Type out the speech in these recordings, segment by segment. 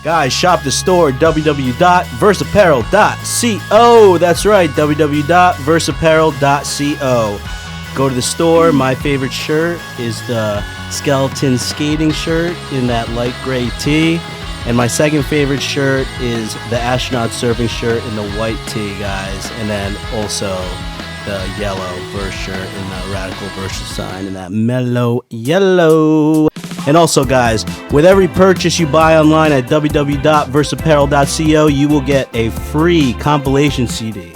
Guys, shop the store www.versapparel.co. That's right, www.versapparel.co. Go to the store. My favorite shirt is the skeleton skating shirt in that light gray tee. And my second favorite shirt is the astronaut surfing shirt in the white tee, guys. And then also the yellow Verse shirt in the Radical Versus sign in that mellow yellow. And also, guys, with every purchase you buy online at www.versapparel.co, you will get a free compilation CD.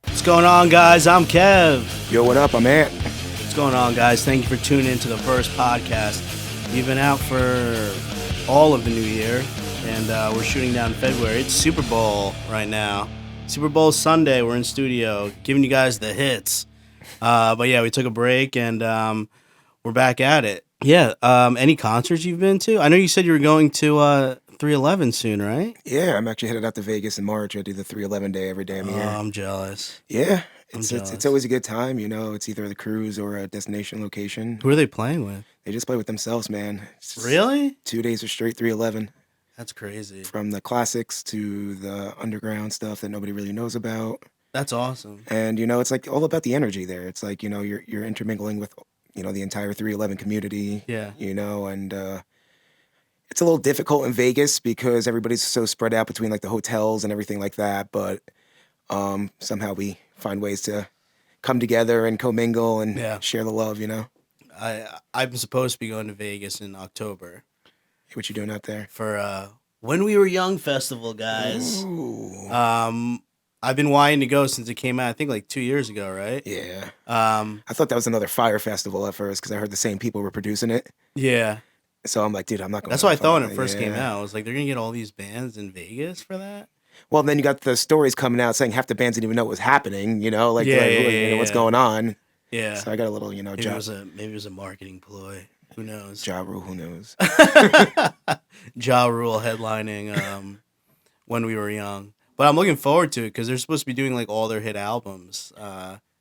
What's going on, guys? I'm Kev. Yo, what up? I'm Ant. What's going on, guys? Thank you for tuning in to the first podcast. We've been out for all of the new year, and we're shooting down in February. It's Super Bowl right now. Super Bowl Sunday. We're in studio giving you guys the hits. But yeah, we took a break, and we're back at it. Yeah. Any concerts you've been to? I know you said you were going to 311 soon, right? Yeah, I'm actually headed out to Vegas in March. I do the 311 day every damn year. I'm jealous. Yeah, I'm it's jealous. always a good time. You know, it's either the cruise or a destination location. Who are they playing with? They just play with themselves, man. It's just Really? 2 days of straight 311. That's crazy. From the classics to the underground stuff that nobody really knows about. That's awesome. And, you know, it's like all about the energy there. It's like, you know, you're intermingling with, you know, the entire 311 community. Yeah. You know, and it's a little difficult in Vegas because everybody's so spread out between like the hotels and everything like that. But somehow we find ways to come together and commingle and share the love, you know? I'm supposed to be going to Vegas in October. What you doing out there? For When We Were Young festival, guys. Ooh. I've been wanting to go since it came out, I think like 2 years ago, right? Yeah. I thought that was another Fire Festival at first because I heard the same people were producing it. Yeah. So I'm like, dude, I'm not going. That's what I thought when it first came out. I was like, they're going to get all these bands in Vegas for that? Well, then you got the stories coming out saying half the bands didn't even know what was happening, you know? What's going on. Yeah. So I got a little, you know, maybe it was a marketing ploy. Who knows? Ja Rule, who knows? Ja Rule headlining When We Were Young. But I'm looking forward to it because they're supposed to be doing like all their hit albums,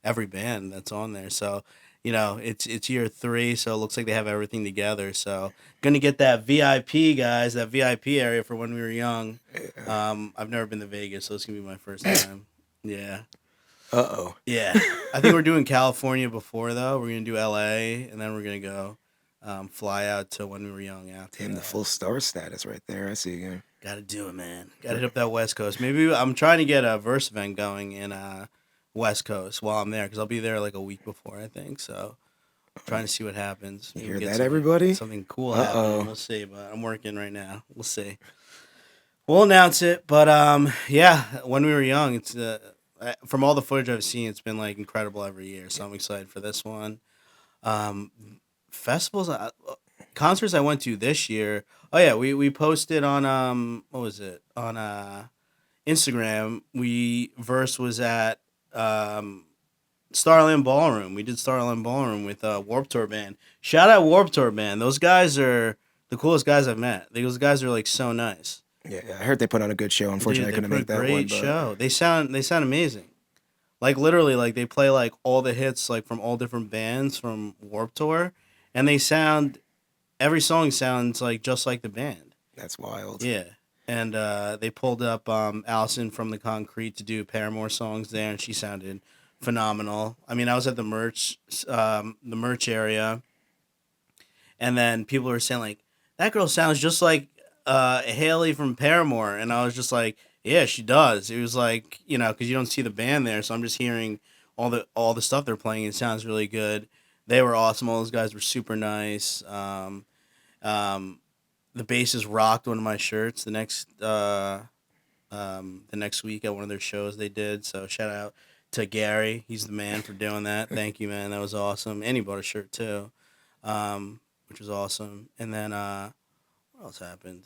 every band that's on there. So, you know, it's year 3, so it looks like they have everything together. So, gonna get that VIP, guys, that VIP area for When We Were Young. I've never been to Vegas, so it's gonna be my first time. Yeah. Uh-oh. Yeah. I think we're doing California before, though. We're gonna do LA, and then we're gonna go fly out to When We Were Young after. Damn, the full star status right there. I see you. Gotta do it, man. Gotta hit up that West Coast. Maybe I'm trying to get a Verse event going in West Coast while I'm there, because I'll be there like a week before, I think. So I'm trying to see what happens. You Maybe hear that, everybody? Something cool happening. We'll see, but I'm working right now. We'll see. We'll announce it, but yeah, When We Were Young, it's from all the footage I've seen, it's been like incredible every year. So I'm excited for this one. Festivals, concerts I went to this year. Oh yeah, we posted on what was it, on Instagram. Verse was at Starland Ballroom. We did Starland Ballroom with Warped Tour band. Shout out Warped Tour band. Those guys are the coolest guys I've met. Those guys are like so nice. Yeah, I heard they put on a good show. Unfortunately, I couldn't make that one. Great show. They sound amazing. Like literally, like they play like all the hits like from all different bands from Warped Tour, and every song sounds like just like the band. That's wild. Yeah. And they pulled up Allison from the Concrete to do Paramore songs there, and she sounded phenomenal. I mean, I was at the merch area, and then people were saying like, that girl sounds just like Haley from Paramore, and I was just like, yeah, she does. It was like, you know, because you don't see the band there, so I'm just hearing all the stuff they're playing. It sounds really good. They were awesome. All those guys were super nice. The bassist rocked one of my shirts the next week at one of their shows they did. So shout out to Gary. He's the man for doing that. Thank you, man. That was awesome. And he bought a shirt too, which was awesome. And then what else happened?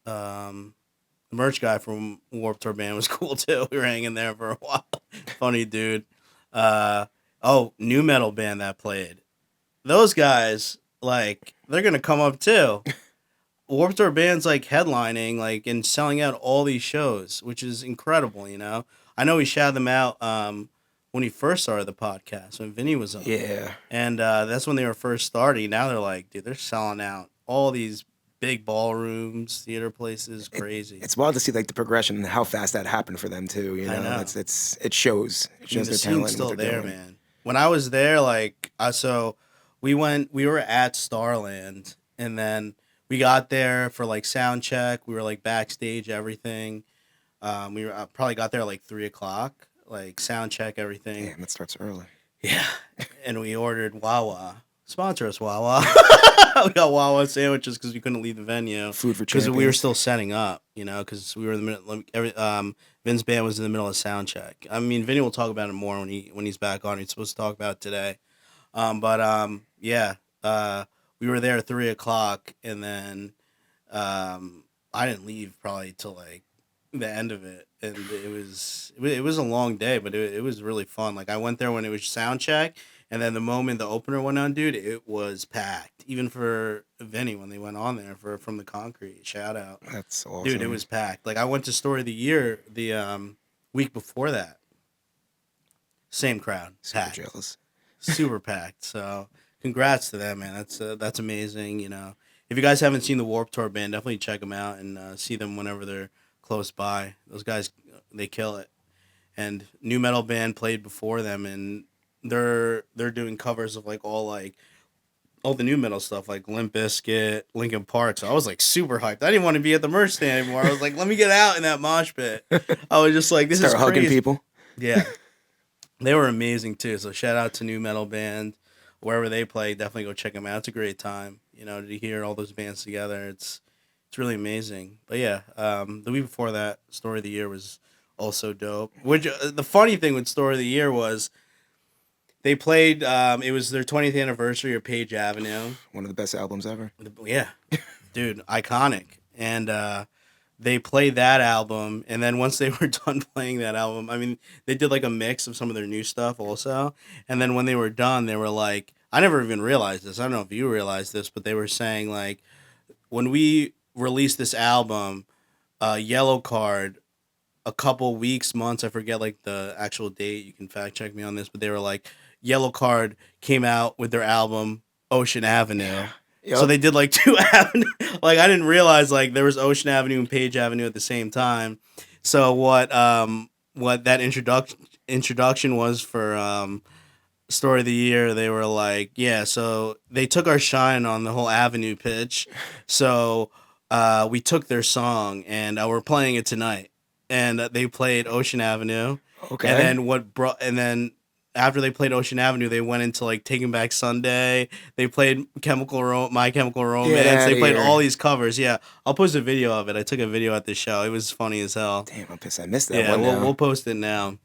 The merch guy from Warped Tour band was cool too. We were hanging there for a while. Funny dude. Uh, new metal band that played. Those guys, like, they're gonna come up too. Warped Tour band's like headlining, like, and selling out all these shows, which is incredible. I know we shouted them out when he first started the podcast when Vinny was on. Yeah. And that's when they were first starting. Now they're like, dude, they're selling out all these big ballrooms, theater places, crazy. It's wild to see like the progression and how fast that happened for them too. I know. It shows. It shows the their scene's talent. still there, man. When I was there, like, so we were at Starland, and then we got there for like sound check. We were like backstage, everything. We probably got there like 3:00, like sound check, everything. Damn, it starts early. Yeah, and we ordered Wawa. Sponsor us, Wawa. We got Wawa sandwiches because we couldn't leave the venue. Food for because champions. we were still setting up, because we were in the middle. Vin's band was in the middle of sound check. I mean, Vinny will talk about it more when he's back on. He's supposed to talk about it today. We were there at 3:00, and then I didn't leave probably till like the end of it, and it was a long day, but it was really fun. Like, I went there when it was sound check. And then the moment the opener went on, dude, it was packed. Even for Vinny when they went on there from the Concrete. Shout out. That's awesome. Dude, it was packed. Like, I went to Story of the Year the week before that. Same crowd. Super Packed. jealous. Super packed. So, congrats to them, man. That's amazing, If you guys haven't seen the Warped Tour band, definitely check them out and see them whenever they're close by. Those guys, they kill it. And new metal band played before them, and they're doing covers of like all the new metal stuff, like Limp Bizkit, Linkin Park. So I was like super hyped. I didn't want to be at the merch stand anymore. I was like, let me get out in that mosh pit. I was just like, this is Start crazy. hugging people. Yeah, they were amazing too. So shout out to new metal band, wherever they play. Definitely go check them out. It's a great time, to hear all those bands together. It's really amazing. But yeah, the week before that, Story of the Year was also dope. Which the funny thing with Story of the Year was, they played, it was their 20th anniversary of Page Avenue. One of the best albums ever. Yeah. Dude, iconic. And they played that album, and then once they were done playing that album, I mean, they did like a mix of some of their new stuff also. And then when they were done, they were like, I never even realized this. I don't know if you realized this, but they were saying, like, when we released this album, Yellow Card, a couple weeks, months, I forget like the actual date. You can fact check me on this, but they were like, Yellow Card came out with their album Ocean Avenue. Yep. So they did like two avenues. Like, I didn't realize like there was Ocean Avenue and Page Avenue at the same time. So what that introduction was for Story of the Year, they were like, yeah, so they took our shine on the whole Avenue pitch. So we took their song, and we're playing it tonight. And they played Ocean Avenue. Okay. And then after they played Ocean Avenue, they went into like Taking Back Sunday. They played My Chemical Romance. They played all these covers. Yeah, I'll post a video of it. I took a video at the show. It was funny as hell. Damn, I'm pissed I missed that one. Yeah, we'll post it now.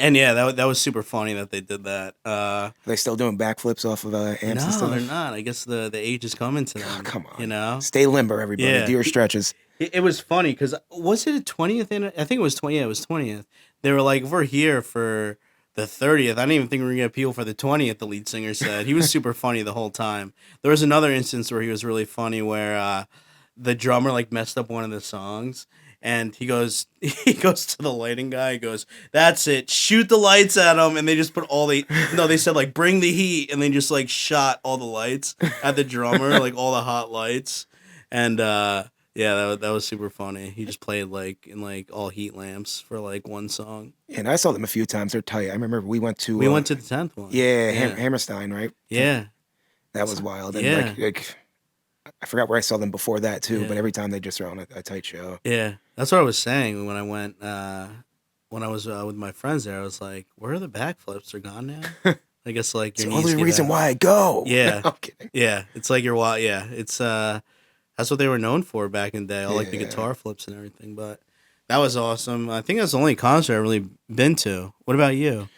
And yeah, that was super funny that they did that. Are they still doing backflips off of amps and No, stuff? they're not. I guess the age is coming to them. Oh, come on. You know? Stay limber, everybody. Yeah. Do your stretches. It was funny because was it a 20th? I think it was 20. Yeah, it was 20th. They were like, we're here for the 30th. I didn't even think we were going to get people for the 20th, the lead singer said. He was super funny the whole time. There was another instance where he was really funny where the drummer like messed up one of the songs. And he goes to the lighting guy. He goes, "That's it. Shoot the lights at him." And they just put they said like, "Bring the heat." And they just like shot all the lights at the drummer, like all the hot lights. And yeah, that was super funny. He just played like in like all heat lamps for like one song. And I saw them a few times. They're tight. I remember we went to We went to the 10th one. Yeah, Hammerstein, right? Yeah. That was wild. And Yeah. like I forgot where I saw them before that too, Yeah. but every time they just throw on a tight show. Yeah, that's what I was saying when I went when I was with my friends there. I was like, "Where are the backflips? They're gone now." I guess like It's your the knees only give reason out. why I go. Yeah. I'm kidding. Yeah, it's like your yeah, it's that's what they were known for back in the day. All like the Yeah. guitar flips and everything. But that was awesome. I think that's the only concert I've really been to. What about you?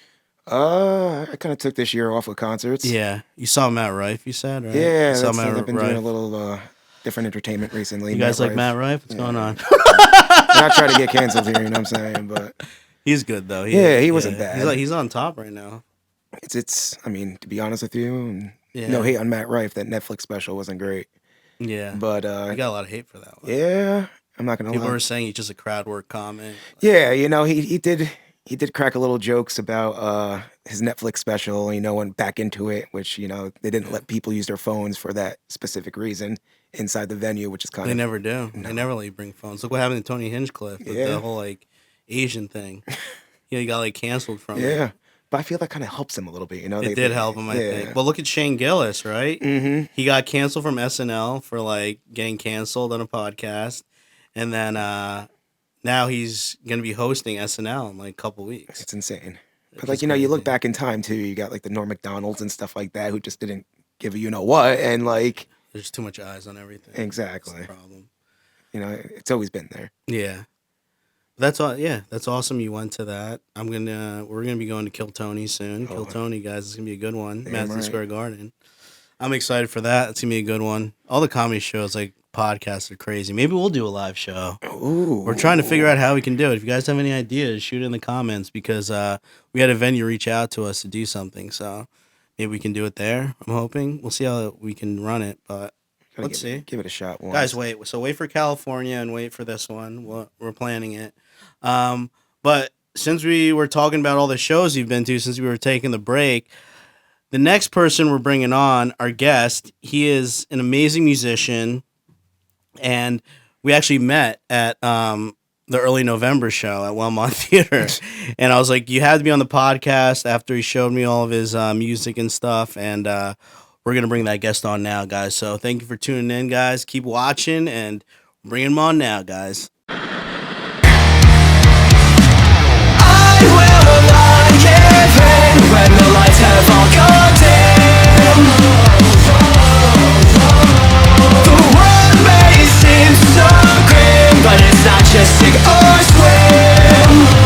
I kind of took this year off of concerts. Yeah, you saw Matt Rife. You said right? Yeah, you saw that's, Matt I've been Rife. doing a little different entertainment recently. You guys like Rife. Matt Rife? What's going on? Not trying to get canceled here, you know what I'm saying? But He's good though. He wasn't bad. He's on top right now. it's I mean, to be honest with you, and Yeah. no hate on Matt Rife, that Netflix special wasn't great. Yeah, But you got a lot of hate for that one. yeah, I'm not gonna People lie. were saying he's just a crowd work comment. Yeah, you know, he did crack a little jokes about his Netflix special, went back into it, which, they didn't let people use their phones for that specific reason inside the venue, which is kind They of never do. They never let you bring phones. Look what happened to Tony Hinchcliffe with Yeah. the whole like Asian thing. He got like canceled from it. yeah. But I feel that kind of helps him a little bit, It did help him, I think. Yeah. But look at Shane Gillis, right? Mm-hmm. He got canceled from SNL for like getting canceled on a podcast, and then now he's gonna be hosting SNL in like a couple weeks. It's insane. But It's like, just you look crazy. back in time too, you got like the Norm Macdonalds and stuff like that who just didn't give a what, and like There's too much eyes on everything. exactly. That's the problem. It's always been there. Yeah. That's all. Yeah, that's awesome. You went to that. We're gonna be going to Kill Tony soon. Oh. Kill Tony, guys, it's gonna be a good one. Damn Madison right. Square Garden. I'm excited for that. It's gonna be a good one. All the comedy shows, like podcasts, are crazy. Maybe we'll do a live show. Ooh. We're trying to figure out how we can do it. If you guys have any ideas, shoot it in the comments because we had a venue reach out to us to do something. So maybe we can do it there. I'm hoping. We'll see how we can run it, but Gotta let's give see. Give it a shot. Once. Guys, wait. So wait for California and wait for this one. We're planning it. But since we were talking about all the shows you've been to since we were taking the break, the next person we're bringing on, our guest, he is an amazing musician, and we actually met at the early November show at Wellmont Theater. And I was like, you had to be on the podcast after he showed me all of his music and stuff, and we're going to bring that guest on now, guys. So thank you for tuning in, guys. Keep watching, and bring him on now, guys. I will not give in when the lights have all gone dim. The world may seem so grim, but it's not just sink or swim.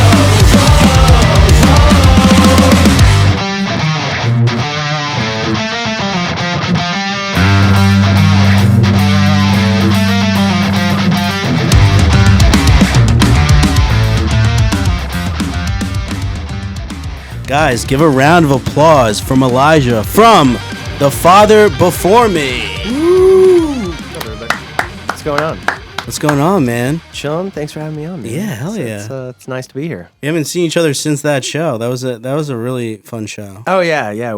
Guys, give a round of applause from Elijah from The Father Before Me. What's going on? What's going on, man? Chillin'. Thanks for having me on. Man. Yeah, hell yeah. It's nice to be here. We haven't seen each other since that show. That was a really fun show. Oh yeah.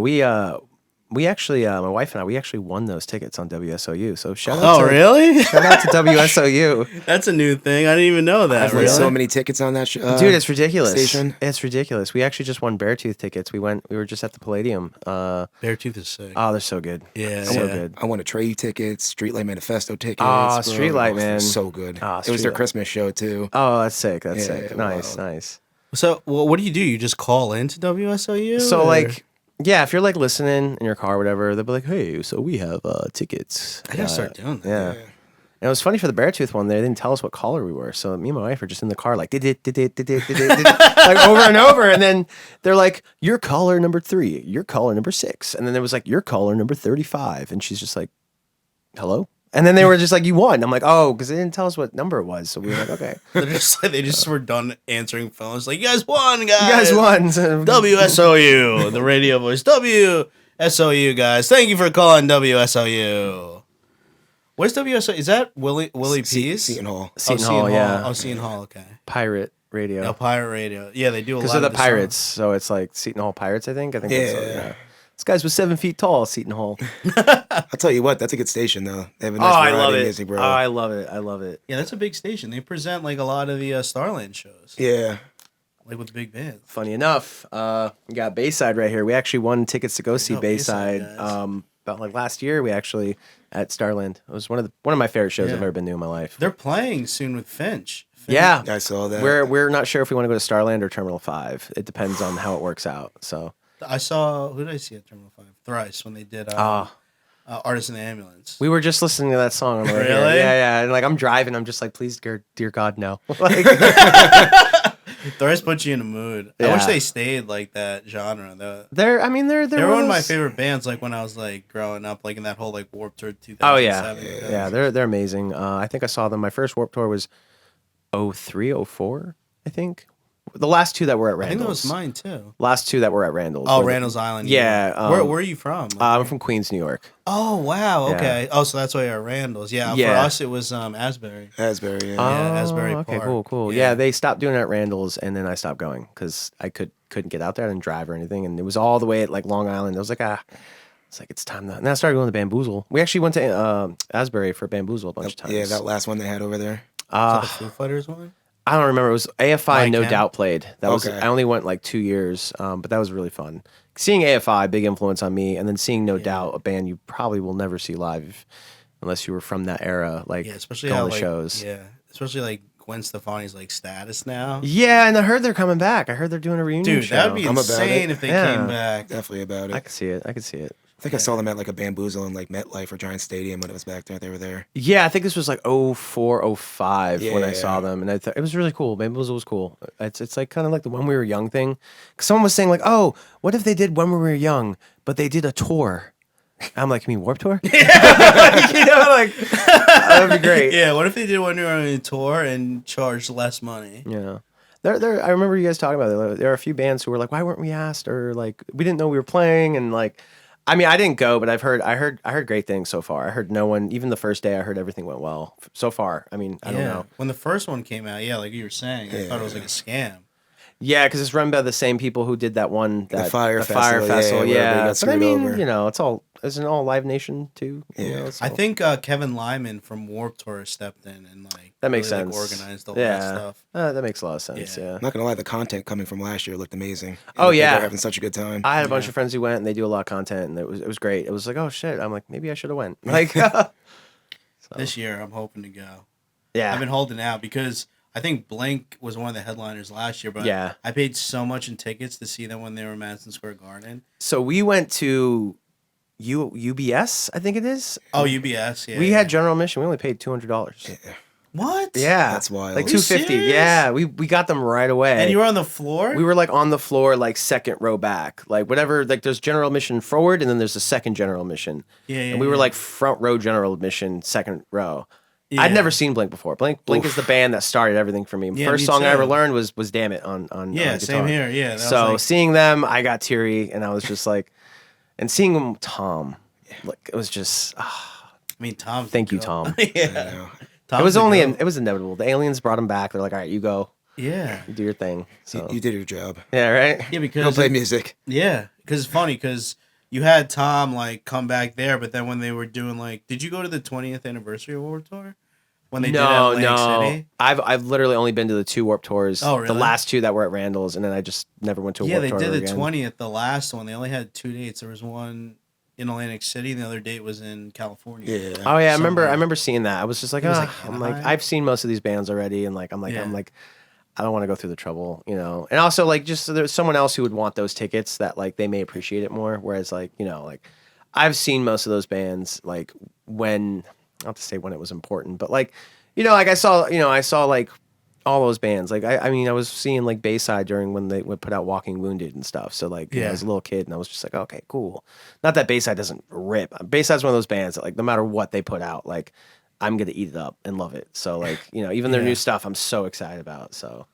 We actually, my wife and I, we actually won those tickets on WSOU. So shout out. Oh, to, really? Shout out to WSOU. That's a new thing. I didn't even know that. I've Really? won so many tickets on that show. Dude, it's ridiculous. Station. It's ridiculous. We actually just won Beartooth tickets. We were just at the Palladium. Beartooth is sick. Oh, they're so good. Yeah, so yeah. good. I won a Trey tickets, Streetlight Manifesto tickets. Ah, bro. Streetlight, It was man. so good. Ah, it was their Streetlight. Christmas show too. Oh, that's sick. That's Yeah, sick. yeah, Nice, wow. nice. So, well, what do? You just call into WSOU? So or- like, yeah, if you're like listening in your car or whatever, they'll be like, "Hey, so we have tickets." I gotta start doing that. Yeah. And it was funny for the Beartooth one. They didn't tell us what caller we were, so me and my wife are just in the car like did like over and over. And then they're like, "You're caller number 3. You're caller number 6." And then there was like, "You're caller number 35." And she's just like, "Hello." And then they were just like, "You won." I'm like, "Oh," because they didn't tell us what number it was. So we were like, "Okay, They just were done answering phones. Like, you guys won, guys. you guys won." WSOU, the radio voice. WSOU, guys. Thank you for calling WSOU. Where's WSOU? Is that Willie P's? Seton Hall. Seton Hall, yeah. Oh, Seton Hall. Okay. Pirate radio. No, Pirate Radio. Yeah, they do a lot. Because they're of the songs. Pirates, so it's like Seton Hall Pirates. I think. That's Yeah. This guy's was 7 feet tall. Seton Hall. I'll tell you what, that's a good station though. They have a nice variety of music, bro. Oh, I love it. I love it. Yeah, that's a big station. They present like a lot of the Starland shows, Yeah. like with big bands. Funny enough, we got Bayside right here. We actually won tickets to go see go, Bayside, Bayside. guys. About like last year, we actually at Starland. It was one of my favorite shows Yeah. I've ever been to in my life. They're playing soon with Finch. Yeah, I saw that. we're not sure if we want to go to Starland or Terminal 5. It depends on how it works out. So I saw, who did I see at Terminal 5? Thrice, when they did Artist in the Ambulance. we were just listening to that song on the way here. Really? Yeah. And like I'm driving, I'm just like, please, dear God, no. Like, Thrice puts you in a mood. I wish Yeah. they stayed like that genre. they're They were one of my those- favorite bands, like when I was like growing up, like in that whole like Warped Tour 2007. Oh yeah. They're amazing. I think I saw them. My first Warped Tour was 03, 04, I think. The last two that were at I Randall's. think that was mine too. Last two that were at Randall's. Oh, were the- Randall's Island. Yeah, where are you from? I'm from Queens, New York. Oh wow. Yeah. Okay. Oh, so that's why you're at Randall's. Yeah. Yeah. For us, it was Asbury. Asbury, yeah. Yeah, Asbury okay, Park. cool. Yeah. Yeah. They stopped doing it at Randall's, and then I stopped going because I couldn't get out there and drive or anything, and it was all the way at like Long Island. I was like, it's time to. And then I started going to Bamboozle. We actually went to Asbury for Bamboozle a bunch of times. Yeah, that last one they had over there. Is that the Foo Fighters one? I don't remember. It was AFI and No Mike Doubt played. That was. Okay. I only went like 2 years, but that was really fun. Seeing AFI, big influence on me, and then seeing No Doubt, a band you probably will never see live unless you were from that era. Like Yeah, especially going how to like shows. yeah, especially like Gwen Stefani's like status now. Yeah, and I heard they're coming back. I heard they're doing a reunion Dude, show. that'd be I'm about insane it. if they Yeah. came back. Definitely about I it. could see it. I could see it. I think I saw them at like a Bamboozle in like MetLife or Giant Stadium when it was back there. They were there. Yeah, I think this was like 04, 05 when I Yeah. saw them, and I thought it was really cool. Bamboozle was cool. It's like kind of like the When We Were Young thing. 'Cause someone was saying like, oh, what if they did When We Were Young, but they did a tour? I'm like, you mean Warped Tour? You know, like that would be great. Yeah, what if they did one year on a tour and charged less money? You know, there. I remember you guys talking about it. There are a few bands who were like, "Why weren't we asked?" Or like, "We didn't know we were playing." And like, I mean, I didn't go, but I heard great things so far. I heard no one, even the first day, I heard everything went well so far. I mean, I don't know. When the first one came out, yeah, like you were saying, I thought it was like a scam. Yeah, because it's run by the same people who did that one, The Fire Festival, yeah, Festival. where Yeah, everybody got but I screwed mean, over. you know, isn't all Live Nation too? You Yeah. know, it's I all- think Kevin Lyman from Warped Tour stepped in and like that makes really, sense. Like, organized all yeah. that stuff. That makes a lot of sense. Yeah. Yeah. I'm not gonna lie, the content coming from last year looked amazing. Oh, They yeah. were having such a good time. I had a bunch of friends who went, and they do a lot of content, and it was great. It was like, oh shit, I'm like, maybe I should have went. Like, This year, I'm hoping to go. yeah, I've been holding out because I think Blink was one of the headliners last year, but Yeah. I paid so much in tickets to see them when they were in Madison Square Garden. So we went to UBS, I think it is. Oh, UBS, yeah. We yeah. had general admission. We only paid $200. What? Yeah, That's wild. Like Are you $250. serious? Yeah, we got them right away. And you were on the floor? We were like on the floor, like second row back, like whatever. Like there's general admission forward, and then there's a second general admission. Yeah, and we were yeah. like front row general admission, second row. Yeah. I'd never seen Blink before. Blink is the band that started everything for me. Yeah, First me song I ever too. learned was "Damn It" on Yeah, on same guitar. here. Yeah. that was So like- seeing them, I got teary, and I was just like, and seeing them, Tom, like it was just. I mean, Tom. Thank you, Tom. I yeah. know. Tom's It was the only goat. it was inevitable. The aliens brought him back. They're like, all right, you go, Yeah. you do your thing. So You did your job. yeah, right. Yeah, Go because play music. yeah, because it's funny because you had Tom like come back there, but then when they were doing like, did you go to the 20th anniversary of Warped Tour when they did Atlantic City? I've literally only been to the 2 Warped Tours. Oh, really? The last 2 that were at Randall's, and then I just never went to a Yeah, Warped they Tour did ever the again. 20th, the last one. They only had 2 dates. There was one in Atlantic City, and the other date was in California. Yeah. Oh yeah, I somewhere. remember seeing that. I was just like, It was, ah, like, I'm like, Anaheim. I've seen most of these bands already, and like, I'm Yeah. like, I don't want to go through the trouble, you know. And also, like, just there's someone else who would want those tickets that like they may appreciate it more. Whereas, like, you know, like I've seen most of those bands like when not to say when it was important, but like, like I saw like all those bands. Like I mean, I was seeing like Bayside during when they would put out Walking Wounded and stuff. So like, I was a little kid and I was just like, okay, cool. Not that Bayside doesn't rip. Bayside's one of those bands that like no matter what they put out, like I'm gonna eat it up and love it. So like, even their new stuff, I'm so excited about. So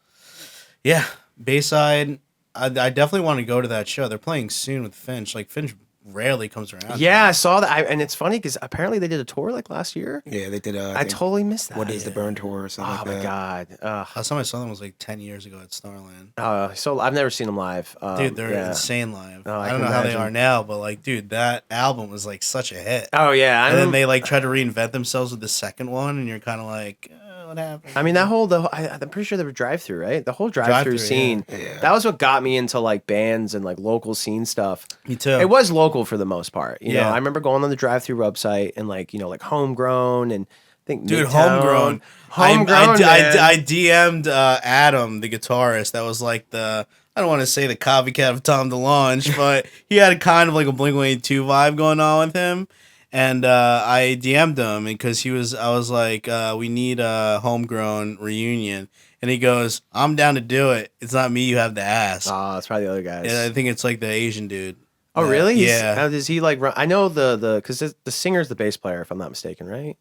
Yeah, Bayside. I definitely want to go to that show. They're playing soon with Finch. Like Finch rarely comes around. yeah, I saw that, and it's funny because apparently they did a tour like last year. Yeah, they did. I totally missed that. What is the Burn tour or something Oh like my that? god! Last time I saw them was like 10 years ago at Starland. So I've never seen them live. Dude, they're yeah. insane live. Oh, I I don't can know how they imagine. are now, but like, dude, that album was like such a hit. Oh yeah, And then they like try to reinvent themselves with the second one, and you're kind of like, what happened? I mean, that I'm pretty sure they were drive-through, right? The whole drive-through Drive-through, scene. yeah. That was what got me into like bands and like local scene stuff. Me too. It was local for the most part. You know, Yeah. I remember going on the drive-through website and like, like Homegrown and I think Dude, Midtown. Homegrown. man. I DM'd Adam, the guitarist. That was like I don't want to say the copycat of Tom DeLonge, but he had kind of like a Blink-182 vibe going on with him. And I DM'd him because I was like, we need a Homegrown reunion. And he goes, I'm down to do it. It's not me you have to ask. Oh, it's probably the other guys. And I think it's like the Asian dude. Oh, really? Yeah. How does he like run? I know because the singer's the bass player, if I'm not mistaken, right?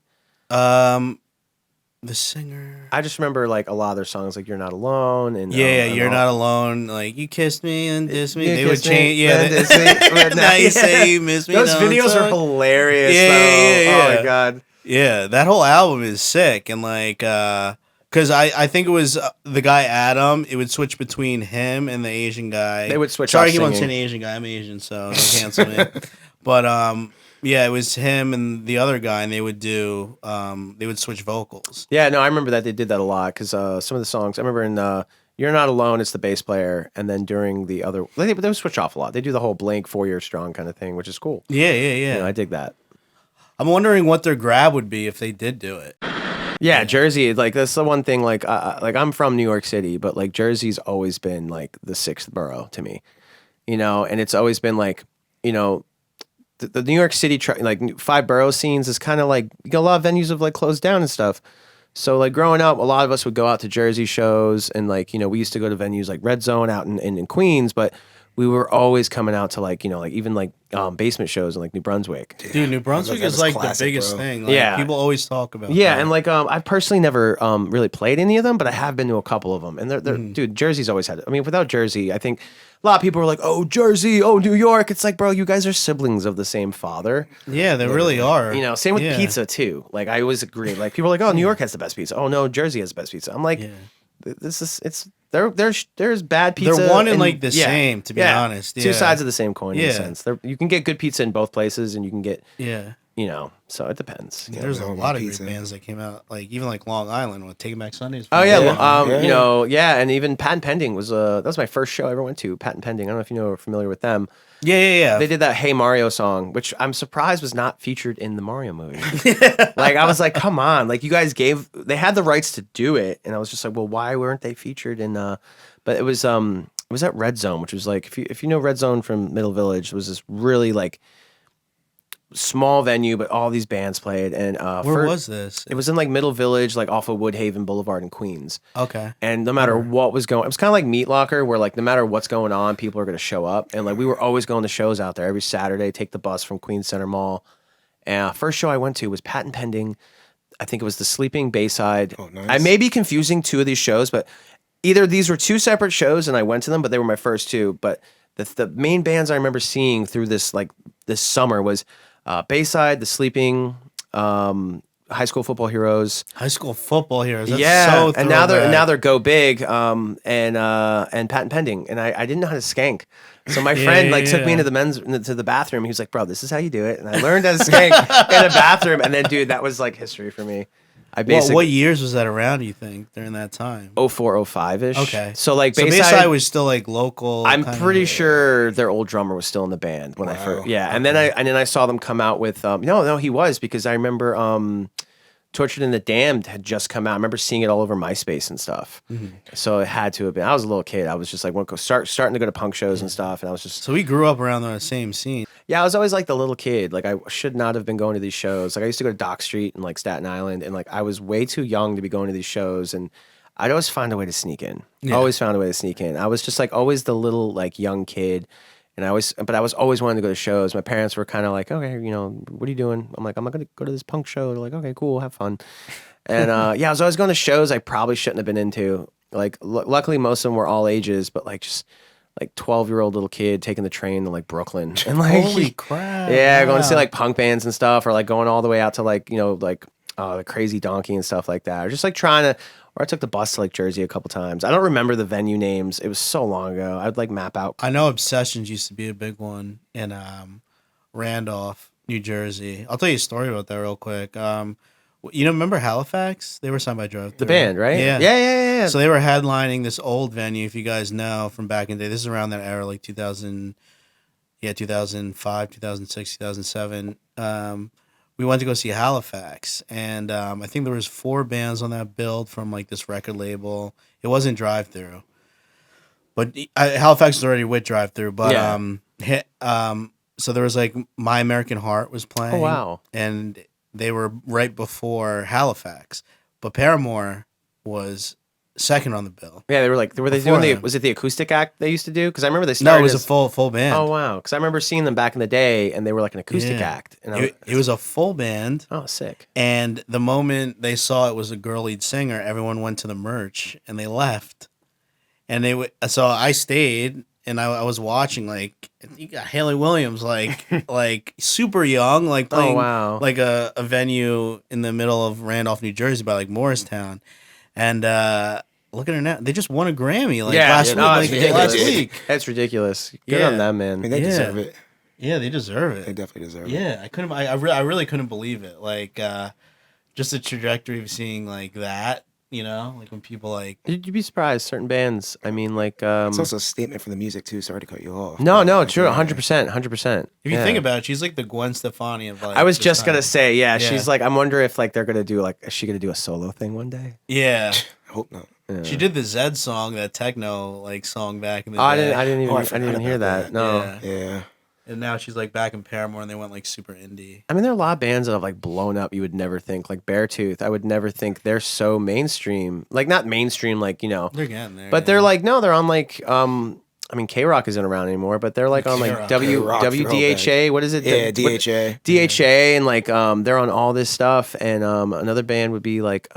The singer. I just remember like a lot of their songs, like "You're Not Alone" and Yeah, and you're all- not alone. Like you kissed me and dissed me. You They would kissed me, change. Yeah, then dissed me, but now you yeah. say you miss me. Those now videos it's are like- hilarious. Yeah, though. yeah, yeah, Oh yeah. my god. Yeah, that whole album is sick, and like, because I think it was the guy Adam. It would switch between him and the Asian guy. They would switch Sorry, off he wants an singing. Asian guy. I'm Asian, so don't cancel me. But yeah, it was him and the other guy, and they would switch vocals. Yeah, no, I remember that they did that a lot because some of the songs I remember in "You're Not Alone," it's the bass player, and then during the other, they would switch off a lot. They do the whole Blink 4 Year Strong kind of thing, which is cool. Yeah, yeah, yeah. You know, I dig that. I'm wondering what their grab would be if they did do it. Yeah, Jersey, like that's the one thing. Like I'm from New York City, but like Jersey's always been like the sixth borough to me, and it's always been like, the New York City like 5 borough scenes is kind of like a lot of venues have like closed down and stuff. So like growing up, a lot of us would go out to Jersey shows, and like we used to go to venues like Red Zone out in Queens, but we were always coming out to like like even like basement shows in like New Brunswick. Dude, New Brunswick that is was like classic, the biggest bro. thing. Like, Yeah. people always talk about. Yeah, that. and like I've personally never really played any of them, but I have been to a couple of them, and they're dude, Jersey's always had. I mean, without Jersey, I think a lot of people are like, "Oh, Jersey, oh, New York." It's like, bro, you guys are siblings of the same father. yeah, they really are. Same with Yeah. pizza too. Like I always agree. Like people are like, "Oh, New York has the best pizza." Oh no, Jersey has the best pizza. I'm like, it's there's bad pizza. They're one and like the yeah, same, to be yeah. honest. Two Yeah. sides of the same coin in Yeah. a sense. You can get good pizza in both places, and you can get Yeah. so it depends. There's a Home lot of pizza. great bands that came out, like even like Long Island with Taking Back Sundays. Oh yeah, Yeah. and even Patent Pending was that was my first show I ever went to. Patent Pending. I don't know if you are familiar with them. yeah. They did that Hey Mario song, which I'm surprised was not featured in the Mario movie. Like I was like, come on, like you guys they had the rights to do it, and I was just like, well, why weren't they featured in? But it was at Red Zone, which was like if you know Red Zone from Middle Village, it was this really like small venue, but all these bands played. And Where was this? it? Was in like Middle Village, like off of Woodhaven Boulevard in Queens. Okay. And no matter what was going, it was kind of like Meat Locker, where like no matter what's going on, people are going to show up. And like we were always going to shows out there every Saturday. Take the bus from Queens Center Mall. And first show I went to was Patent Pending. I think it was the Sleeping Bayside. Oh, nice. I may be confusing two of these shows, but either these were two separate shows and I went to them, but they were my first two. But the main bands I remember seeing through this summer was Bayside, the Sleeping, High School Football Heroes. High School Football Heroes. That's Yeah, so and now throwback. they're Go Big, and Patent Pending, and I didn't know how to skank. So my friend took me into the bathroom. He was like, "Bro, this is how you do it," and I learned how to skank in a bathroom. And then, dude, that was like history for me. I basically What years was that around? You think during that time? 04, 05 ish. Okay. So like So Bayside, Bayside was still like local. I'm kinda- pretty sure their old drummer was still in the band when I first. Yeah, and then I saw them come out with no, he was, because I remember Tortured and the Damned had just come out. I remember seeing it all over MySpace and stuff. So it had to have been. I was a little kid. I was just like starting to go to punk shows and stuff, and I was just So we grew up around the same scene. Yeah, I was always like the little kid. Like I should not have been going to these shows. Like I used to go to Dock Street in like Staten Island, and like I was way too young to be going to these shows, and I'd always find a way to sneak in. Always found a way to sneak in. I was just like always the little like young kid, and I was always wanting to go to shows. My parents were kind of like, okay, you know, what are you doing? I'm like, I'm gonna go to this punk show. They're like, okay, cool, have fun. And yeah, I was always going to shows I probably shouldn't have been into. Like luckily most of them were all ages, but like just like 12-year-old little kid taking the train to like Brooklyn and like Holy crap! yeah, going to see like punk bands and stuff, or like going all the way out to like, you know, like the Crazy Donkey and stuff like that, or just like trying to. Or I took the bus to like Jersey a couple times. I don't remember the venue names. It was so long ago. I'd like map out. I know Obsessions used to be a big one in Randolph, New Jersey. I'll tell you a story about that real quick. You know, remember Halifax? They were signed by Drive The band, right? Yeah. Yeah. So they were headlining this old venue, if you guys know, from back in the day. This is around that era, like 2005, 2006, 2007. We went to go see Halifax, and I think there was 4 bands on that build from like this record label. It wasn't Drive Through, but Halifax was already with Drive Through. But so there was like My American Heart was playing. Oh, wow. And they were right before Halifax, but Paramore was second on the bill. Yeah, they were like, were they Before doing them. was it the acoustic act they used to do? Because I remember they started. No, it was a as- full band. Oh wow! Because I remember seeing them back in the day, and they were like an acoustic Yeah. act. And It was a full band. oh, sick. And the moment they saw it was a girl lead singer, everyone went to the merch and they left. And so I stayed and I was watching, like, you got Haley Williams, like like super young, like playing wow. like a venue in the middle of Randolph, New Jersey, by like Morristown. And look at her now. They just won a Grammy like last week. no, Like, it's last ridiculous. week. That's ridiculous. Good Yeah. on them, I man. mean, they Yeah. deserve it. Yeah, they deserve They it. definitely deserve it. Yeah, I really couldn't believe it. Like, just the trajectory of seeing like that, you know, like when people like, You'd be surprised. Certain bands. I mean, like. It's also a statement for the music too. Sorry to cut you off. No, but, true. yeah. 100%. if you think about it, she's like the Gwen Stefani of like. I was this just time. gonna say, yeah, Yeah. she's like, I'm wondering if like they're gonna do like, is she gonna do a solo thing one day? Yeah, I hope not. she did the Zed song, that techno like song back in the Oh, I day. didn't even, Oh, I I didn't even forgot hear about that. that. No. Yeah. Yeah. And now she's like back in Paramore, and they went like super indie. I mean, there are a lot of bands that have like blown up. You would never think, like Beartooth. I would never think they're so mainstream. Like not mainstream, like you know, They're getting there, but they're like no, they're on like I mean, K Rock isn't around anymore, but they're like on like K-Rock. K-Rock, WDHA. What is it? Yeah, What- DHA. DHA, and like they're on all this stuff. And another band would be like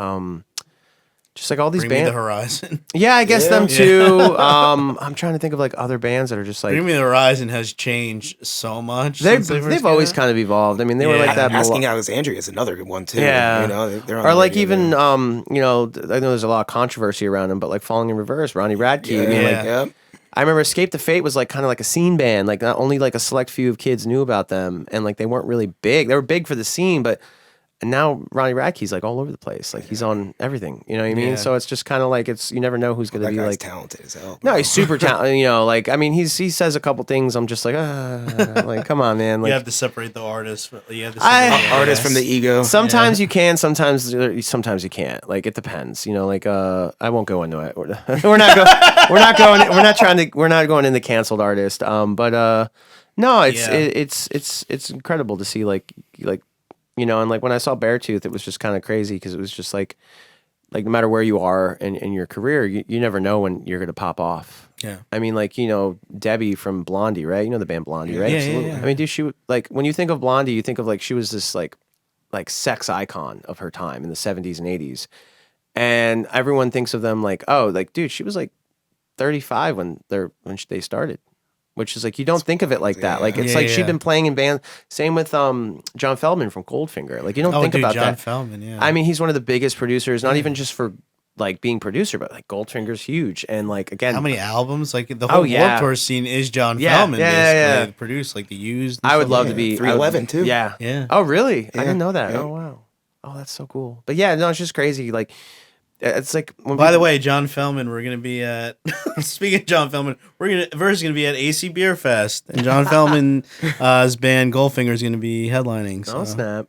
just like all these Bring Me the bands. Horizon. Yeah, I guess Yeah. them too. I'm trying to think of like other bands that are just like Bring Me the Horizon has changed so much. they've since they first they've came always out. kind of evolved. I mean, they were Yeah. like that. Asking Alexandria is another good one too. Yeah. You know, they're on Or the like radio even there. you know, I know there's a lot of controversy around him, but like Falling in Reverse, Ronnie Radke. I mean, Yeah. like Yep. I remember Escape the Fate was like kind of like a scene band. Like not only like a select few of kids knew about them, and like they weren't really big. They were big for the scene, but and now Ronnie Radke's like all over the place. Like he's on everything. You know what I mean? Yeah. So it's just kind of like you never know who's going to That be guy's like. talented as hell. No, bro. he's super talented. You know, like I mean, he says a couple things. I'm just like, like come on, man. Like You have to separate the artist. You have to I- separate the Artist from the ego. sometimes you can, sometimes you can't. Like it depends. You know, like I won't go into it. We're not going into canceled artist. But no, it's Yeah. it's incredible to see like you know, and like when I saw Beartooth, it was just kind of crazy because it was just like no matter where you are in your career, you never know when you're gonna pop off. Yeah. I mean, like, you know, Debbie from Blondie, right? You know the band Blondie, right? Yeah, absolutely. yeah. I mean, dude, like when you think of Blondie, you think of like she was this like sex icon of her time in the 70s and 80s. And everyone thinks of them like, oh, like, dude, she was like 35 when they started. Which is like you don't think of it like that. Like it's Yeah, like yeah. she'd been playing in bands. Same with John Feldman from Goldfinger. Like you don't think dude, about John that. Feldman, yeah. I mean, he's one of the biggest producers, not even just for like being producer, but like Goldfinger's huge. And like again, How many albums? Like the whole yeah. Warped Tour scene is John Yeah, Feldman. yeah, basically. yeah. They produce like the Used. and I would stuff love like to be 311 too. Yeah. Yeah. Oh, really? I Yeah, didn't know that. yeah. Oh, wow. Oh, that's so cool. But yeah, no, it's just crazy. Like, it's like. When By the way, John Feldman, we're gonna be at. Speaking of John Feldman, Ver's gonna be at AC Beer Fest, and John Feldman, his band Goldfinger is gonna be headlining. So oh snap!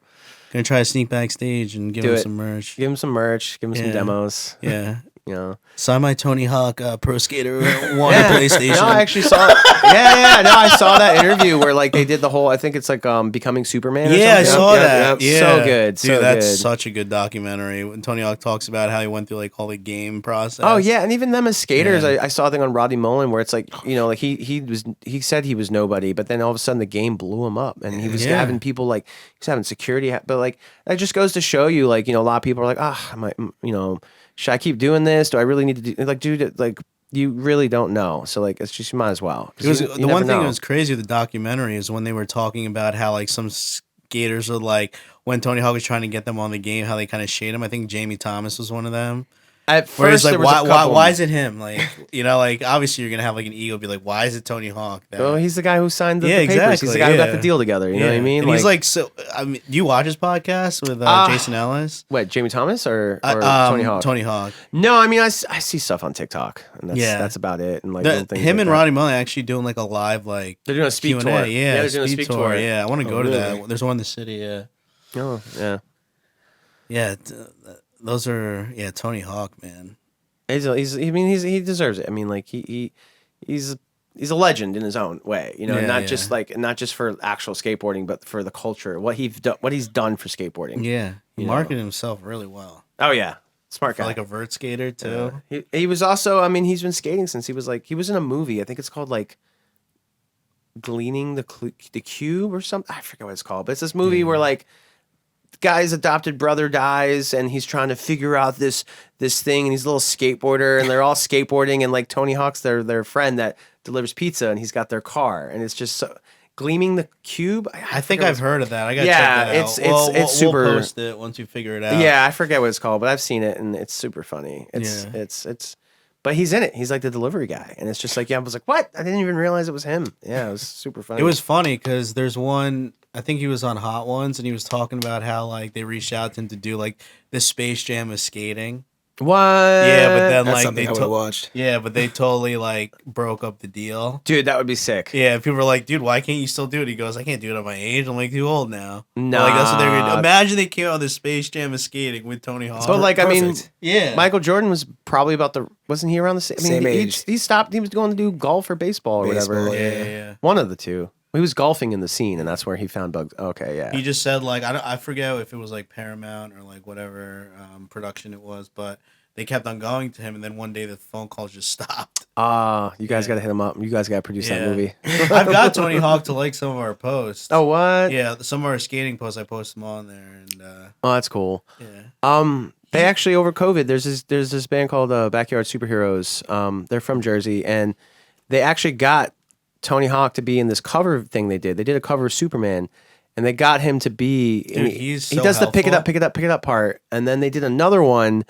gonna try to sneak backstage and give Do him it. some merch. Give him some merch. Give him some Yeah. demos. Yeah, you know. Sign my Tony Hawk Pro Skater 1 PlayStation. No, I actually saw. No, I saw that interview where like they did the whole. I think it's like becoming Superman. Or Yeah, I something. saw Yep, that. yep. Yeah. So good, Dude, so that's good. such a good documentary. When Tony Hawk talks about how he went through like all the game process. Oh yeah, and even them as skaters, Yeah. I saw a thing on Rodney Mullen where it's like, you know, like he said he was nobody, but then all of a sudden the game blew him up, and he was Yeah. having people like he's having security, but like that just goes to show you, like, you know, a lot of people are like, you know, should I keep doing this? Do I really need to do like, dude, like you really don't know, so like it's just you might as well. 'Cause It was you the never one thing know. that was crazy with the documentary is when they were talking about how like some skaters are like when Tony Hawk was trying to get them on the game, how they kind of shade him. I think Jamie Thomas was one of them. At Where he's first, like, there was a couple- why is it him? Like, you know, like obviously you're gonna have like an ego, be like, why is it Tony Hawk? that- Well, he's the guy who signed the Yeah, papers. He's exactly, the guy who got yeah. the deal together. You know what I Yeah. mean? And he's like, so. I mean, do you watch his podcast with Jason Ellis? what, Jamie Thomas or Tony Hawk? Tony Hawk. No, I mean I see stuff on TikTok, and Yeah. that's about it. And like little things Him like and that. Roddy Mullen actually doing like a live like They're doing a speak Q&A. tour. Yeah, they're doing a speak tour. Yeah, I want to go to really? that. There's one in the city. Yeah, Oh, yeah. yeah. Those are Tony Hawk, man. He deserves it. I mean, like he's a legend in his own way, you know, Yeah, not just for actual skateboarding, but for the culture, what he's done for skateboarding. Yeah, he You marketed himself really well. Oh yeah, smart For guy. like a vert skater too. He was also, I mean, he's been skating since he was in a movie. I think it's called like Gleaning the Cube or something. I forget what it's called, but it's this movie where like the guy's adopted brother dies and he's trying to figure out this thing, and he's a little skateboarder and they're all skateboarding, and like Tony Hawk's their friend that delivers pizza, and he's got their car, and it's just so Gleaming the Cube. I think I've heard of that. I gotta Yeah, check that it's- out. it's super- We'll post it once you figure it out. Yeah, I forget what it's called, but I've seen it and it's super funny. Yeah. It's but he's in it. He's like the delivery guy, and it's just like, yeah, I was like, what? I didn't even realize it was him. Yeah, it was super funny. It was funny because there's one. I think he was on Hot Ones, and he was talking about how like they reached out to him to do like the Space Jam of skating. what? Yeah, but then That's like something they I would have watched. yeah, but they totally like broke up the deal. Dude, that would be sick. Yeah, people were like, dude, why can't you still do it? He goes, I can't do it at my age. I'm like too old now. Nah. Like that's what they were gonna do. Imagine they came out with the Space Jam of skating with Tony Hawk. But like, I mean, Perfect. yeah, Michael Jordan was probably wasn't he around the same? I mean, Same he age. He stopped. He was going to do golf or baseball or Baseball, whatever. yeah. One of the two. He was golfing in the scene, and that's where he found Bugs. Okay, yeah. He just said like I forget if it was like Paramount or like whatever production it was, but they kept on going to him, and then one day the phone calls just stopped. You guys got to hit him up. You guys got to produce that Yeah. movie. I've got Tony Hawk to like some of our posts. Oh, what? yeah, some of our skating posts I post them on there, and Oh, that's cool. yeah. They actually over COVID, there's this band called Backyard Superheroes. They're from Jersey, and they actually got Tony Hawk to be in this cover thing they did. They did a cover of Superman, and they got him to be. Dude, he he's so does the pick it helpful. up part, and then they did another one,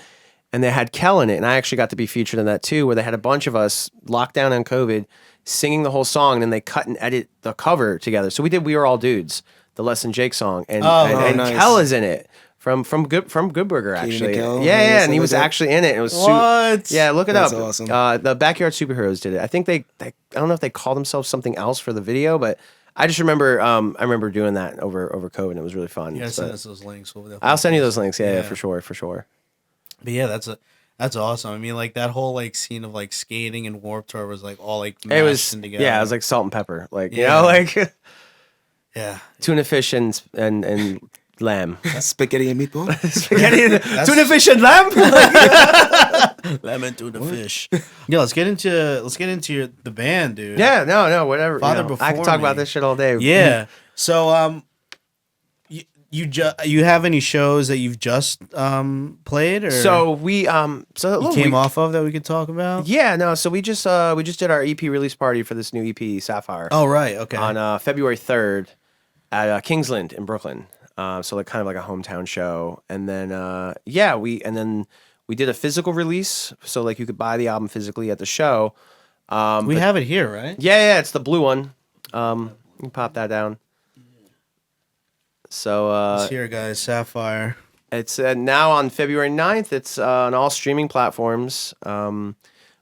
and they had Kel in it, and I actually got to be featured in that too, where they had a bunch of us locked down on COVID, singing the whole song, and then they cut and edit the cover together. So we were all dudes, the Less Than Jake song, and nice. Kel is in it. From Good Burger, actually. Kel? Yeah, Yeah, and he so was like that. actually in it. It was What? Yeah, look it That's up. awesome. The Backyard Superheroes did it. I think they I don't know if they called themselves something else for the video, but I just remember I remember doing that over COVID, and it was really fun. You gotta But send us those links. We'll I'll send you those links. Yeah, Yeah. for sure. But yeah, that's awesome. I mean, like that whole like scene of like skating and Warped Tour was like all like It mashed was together. yeah, it was like salt and pepper, like you Yeah. know, like yeah. tuna fish and lamb. Spaghetti and meatball. Tuna fish and lamb. Lemon tuna fish. Yeah, let's get into the band, dude. Yeah, no, whatever. Father I Before can talk Me. about this shit all day. Yeah. So you have any shows that you've just played or So we you came off of that we could talk about? Yeah, no. So we just did our EP release party for this new EP, Sapphire, Oh right, okay. on February 3rd at Kingsland in Brooklyn. So like kind of like a hometown show, and then we did a physical release, so like you could buy the album physically at the show. we have it here, right? Yeah, it's the blue one. You can pop that down. So It's here, guys. Sapphire. it's now on February 9th. It's on all streaming platforms.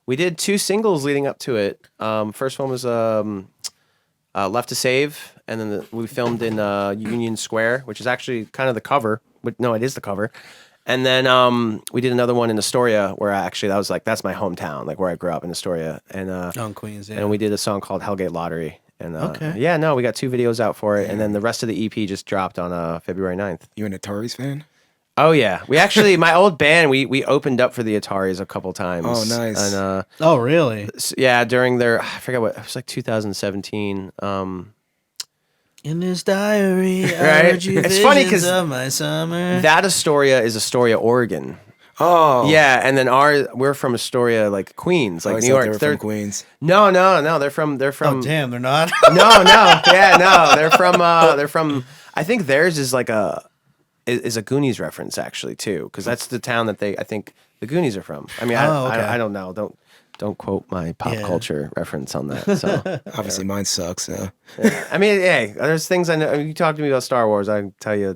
We did 2 singles leading up to it. First one was Left to Save, and then we filmed in Union Square, which is actually kind of the cover. But no, it is the cover. And then we did another one in Astoria where that's my hometown, like where I grew up in Astoria. And On Queens, yeah. and we did a song called Hellgate Lottery. And Okay. yeah, no, we got 2 videos out for it. And then the rest of the EP just dropped on February 9th. You an Ataris fan? Oh yeah, we actually my old band we opened up for the Ataris a couple times. Oh, nice. And Oh, really? yeah, during their I forget what it was like 2017. In this diary, I Right? heard you It's funny visions 'cause of my summer. That Astoria is Astoria, Oregon. Oh. Yeah, and then we're from Astoria, like Queens, like I New thought York. they were from Queens. No, they're from Oh, damn, they're not. no, yeah, no, they're from. I think theirs is like a Goonies reference actually too, because that's the town that I think the Goonies are from. I mean, Oh, okay. I don't know. Don't quote my pop Yeah. culture reference on that. So Obviously, mine sucks. I mean, hey, there's things I know. You talk to me about Star Wars, I can tell you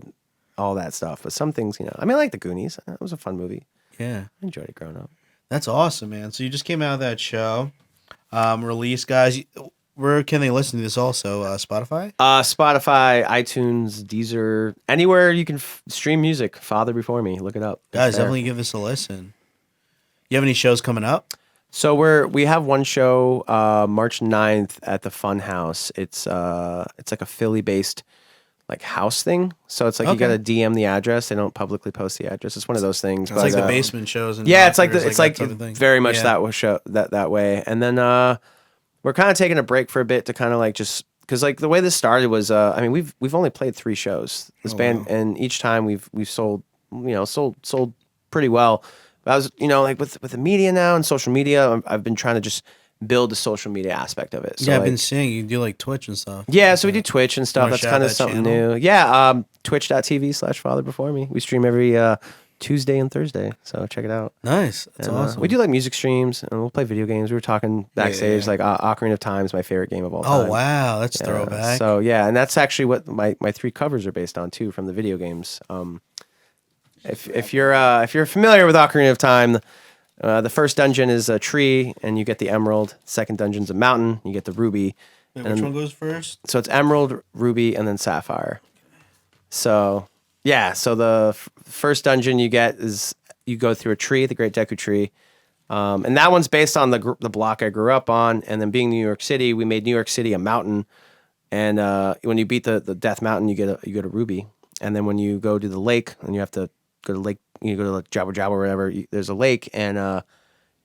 all that stuff. But some things, I mean, I like the Goonies. It was a fun movie. Yeah, I enjoyed it growing up. that's awesome, man. So you just came out of that show, release, guys. Where can they listen to this? Also, Spotify. Spotify, iTunes, Deezer, anywhere you can stream music. Father Before Me, look it up. It's Guys, there. definitely give this a listen. You have any shows coming up? So we have one show March 9th at the Fun House. It's like a Philly based like house thing. So it's like you got to DM the address. They don't publicly post the address. It's one of those things. It's like the basement shows. And Yeah, it's like Doctors, it's like that type of thing. very much Yeah. that was show that way. And then we're kind of taking a break for a bit to kind of like just because like the way this started was I mean we've only played 3 shows this band and each time we've sold sold pretty well. But I was like with the media now and social media I've been trying to just build the social media aspect of it. So Yeah, I've like, been seeing you do like Twitch and stuff. yeah, so we do Twitch and stuff. Wanna That's shout kind of that something channel? new. Yeah, twitch.tv/Father Before Me. We stream every Tuesday and Thursday, so check it out. Nice. That's And, awesome. We do like music streams, and we'll play video games. We were talking backstage, like Ocarina of Time is my favorite game of all time. Oh wow, that's Yeah, throwback. So yeah, and that's actually what my 3 covers are based on too, from the video games. If you're familiar with Ocarina of Time, the first dungeon is a tree, and you get the emerald. Second dungeon's a mountain, you get the ruby. Wait, which one goes first? So it's emerald, ruby, and then sapphire. So yeah, so the first dungeon you get is you go through a tree, the Great Deku Tree, and that one's based on the block I grew up on. And then being New York City, we made New York City a mountain. And when you beat the Death Mountain, you get a ruby. And then when you go to the lake, and you have to go to lake, you go to like Jabba Jabba or whatever. There's a lake, and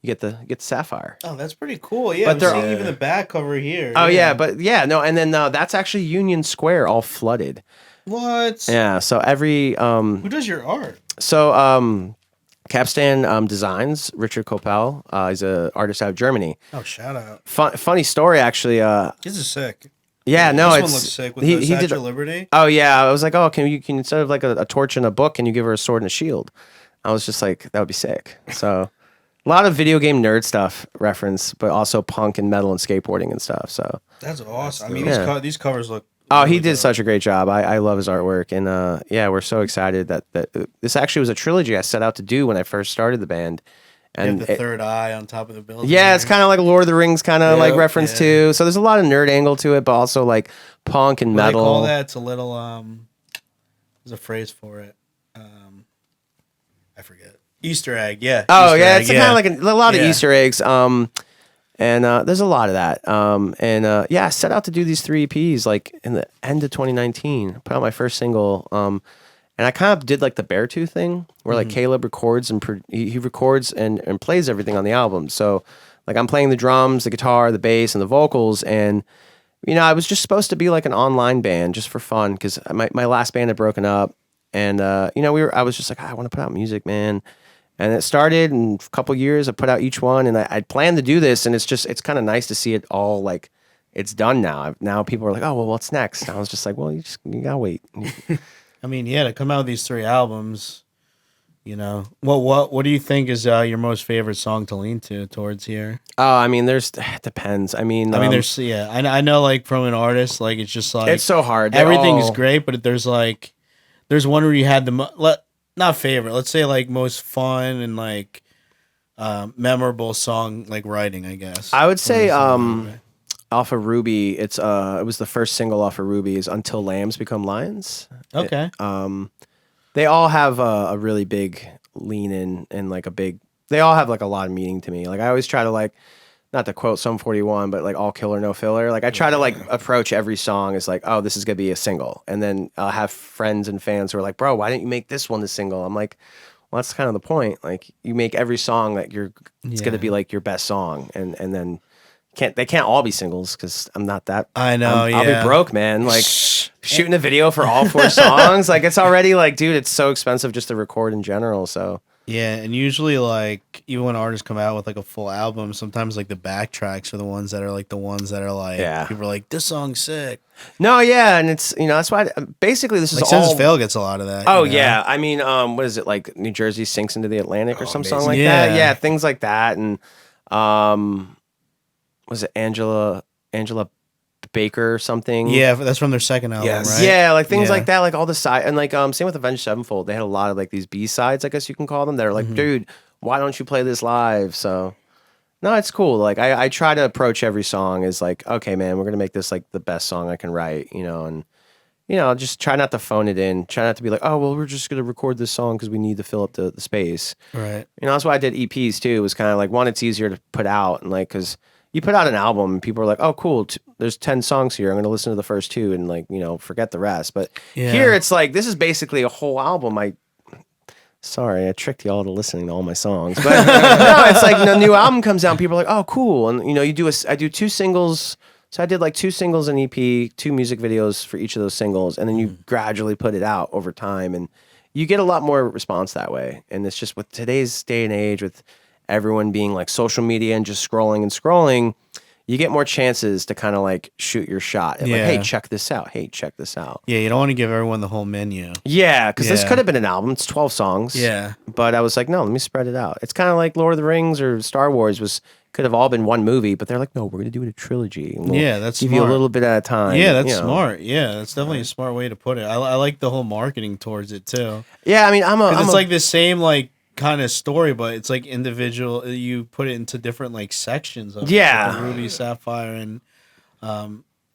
you get the sapphire. Oh, that's pretty cool. Yeah, But I'm they're seeing all- even the back cover here. Oh yeah, but yeah, no, and then that's actually Union Square all flooded. What? Yeah, so every Who does your art? so Capstan Designs, Richard Kopel, he's an artist out of Germany. Oh, shout out. Funny story actually. This is sick. Yeah, no, this it's one looks sick with he the Statue did. of Liberty. Oh yeah, I was like, oh, can instead of like a torch and a book, can you give her a sword and a shield? I was just like, that would be sick. So a lot of video game nerd stuff reference, but also punk and metal and skateboarding and stuff. So That's awesome. I mean, Yeah. these covers look. oh, he really did dope. such a great job. I love his artwork, and yeah, we're so excited that this actually was a trilogy I set out to do when I first started the band. You have And the it- third eye on top of the building. yeah, it's kind of like Lord of the Rings kind of like Yep. reference Yeah. too. So there's a lot of nerd angle to it, but also like punk and What do they metal. call that? It's a little there's a phrase for it. I forget. Easter egg. Yeah. Oh Easter yeah, egg, it's kind of like a lot of Yeah. Easter eggs. And there's a lot of that. And yeah, I set out to do these 3 EPs like in the end of 2019. Put out my first single. And I kind of did like the Beartooth thing, where like Caleb records and he records and plays everything on the album. So like I'm playing the drums, the guitar, the bass, and the vocals. And I was just supposed to be like an online band just for fun because my last band had broken up. And I was just like, I want to put out music, man. And it started in a couple years. I put out each one, and I planned to do this. And it's kind of nice to see it all like it's done now. Now people are like, oh well, what's next? And I was just like, well, you gotta wait. I mean, yeah, to come out with these 3 albums, what do you think is your most favorite song to lean towards here? Oh, I mean, it depends. I mean, There's I know like from an artist, like it's just like it's so hard. They're everything's all- great, but there's one where you had not favorite, let's say like most fun and like memorable song like writing, I guess. I would say Okay. off of Ruby, it was the first single off of Ruby is Until Lambs Become Lions. Okay. They all have a really big lean in and like a big. They all have like a lot of meaning to me. Like I always try to like, not to quote Sum 41, but like all killer, no filler. Like I try to like approach every song as like, oh, this is gonna be a single, and then I'll have friends and fans who are like, bro, why didn't you make this one the single? I'm like, well, that's kind of the point. Like you make every song that it's gonna be like your best song, and then they can't all be singles because I'm not that. I know. I'll be broke, man. Like shooting a video for all 4 songs, like it's already like, dude, it's so expensive just to record in general. So. Yeah, and usually like even when artists come out with like a full album, sometimes like the backtracks are the ones that are like people are like, this song's sick. No, yeah, and it's that's why basically this Like is all. Census Fail gets a lot of that. Oh you know? yeah, I mean, what is it like? New Jersey sinks into the Atlantic or some song like amazing. that. Yeah. Yeah, things like that, and was it Angela Baker or something? Yeah, that's from their second album, Yes. right? Yeah, like things Yeah. like that, like all the side, and like same with Avenged Sevenfold. They had a lot of like these B sides, I guess you can call them. They're like, dude, why don't you play this live? So, no, it's cool. Like I try to approach every song as like, okay, man, we're gonna make this like the best song I can write, and just try not to phone it in. Try not to be like, oh well, we're just gonna record this song because we need to fill up the space. Right. That's why I did EPs too. It was kind of like one, it's easier to put out, and like because you put out an album and people are like, oh cool, there's 10 songs here. I'm going to listen to the first 2 and like, forget the rest. But here it's like, this is basically a whole album. Sorry, I tricked y'all to listening to all my songs. But no, it's like the new album comes out and people are like, oh cool. And I do 2 singles. So I did like 2 singles and EP, 2 music videos for each of those singles. And then you gradually put it out over time. And you get a lot more response that way. And it's just with today's day and age with everyone being like social media and just scrolling, you get more chances to kind of like shoot your shot. And like, hey, check this out. Hey, check this out. Yeah, you don't want to give everyone the whole menu. Yeah, because this could have been an album. It's 12 songs. Yeah. But I was like, no, let me spread it out. It's kind of like Lord of the Rings or Star Wars could have all been one movie, but they're like, no, we're going to do it a trilogy. And we'll that's give smart. you a little bit at a time. Yeah, that's smart. Yeah, that's definitely a smart way to put it. I like the whole marketing towards it too. Yeah, I mean, It's like the same like kind of story, but it's like individual. You put it into different like sections of Yeah. it, like Ruby, Sapphire, and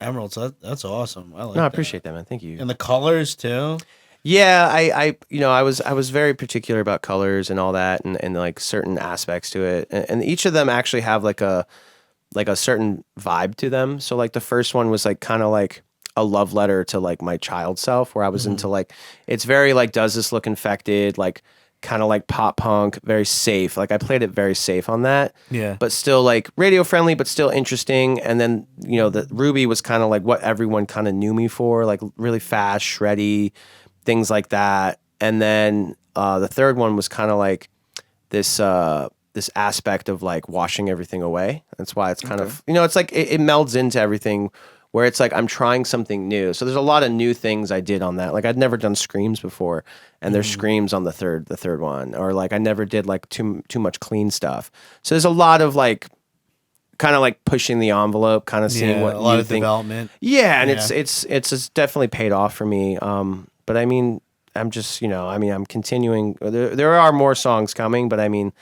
Emerald. So that's awesome. I like. No, I that. appreciate that, man. Thank you. And the colors too. Yeah, I was very particular about colors and all that, and like certain aspects to it, and each of them actually have like a certain vibe to them. So like the first one was like kind of like a love letter to like my child self, where I was into like, it's very like, does this look infected? Like kind of like pop punk, very safe. Like I played it very safe on that. Yeah. But still like radio friendly, but still interesting. And then, the Ruby was kind of like what everyone kind of knew me for, like really fast, shreddy, things like that. And then the third one was kind of like this aspect of like washing everything away. That's why it's kind of, it's like it melds into everything, where it's like I'm trying something new. So there's a lot of new things I did on that. Like I'd never done screams before, and there's screams on the third one. Or like I never did like too much clean stuff. So there's a lot of like kind of like pushing the envelope, kind of seeing what a lot you of think. development. Yeah, and it's definitely paid off for me. But I mean, I'm just I'm continuing. There are more songs coming, but I mean,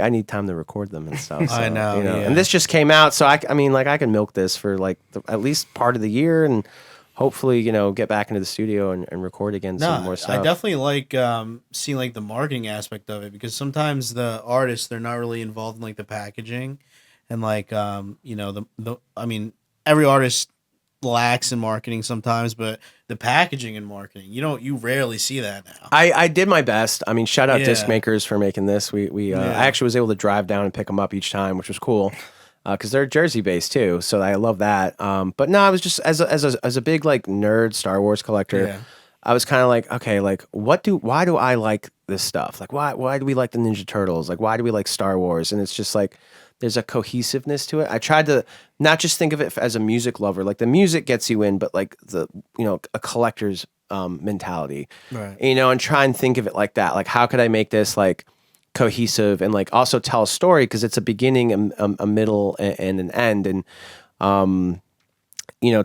I need time to record them and stuff. So, I know, yeah. And this just came out, so I can milk this for like at least part of the year, and hopefully get back into the studio and record again some more stuff. I definitely like seeing like the marketing aspect of it, because sometimes the artists, they're not really involved in like the packaging, and like every artist lacks in marketing sometimes, but the packaging and marketing, you rarely see that now. I did my best. I mean, shout out Yeah. Disc Makers for making this. I actually was able to drive down and pick them up each time, which was cool. Because they're Jersey based too, so I love that. But no, I was just as a big like nerd Star Wars collector. Yeah. I was kind of like, okay, like why do I like this stuff? Like why do we like the Ninja Turtles? Like why do we like Star Wars? And it's just like there's a cohesiveness to it. I tried to not just think of it as a music lover. Like the music gets you in, but like the a collector's mentality, Right. And try and think of it like that. Like how could I make this like cohesive and like also tell a story, because it's a beginning, a middle, and an end. And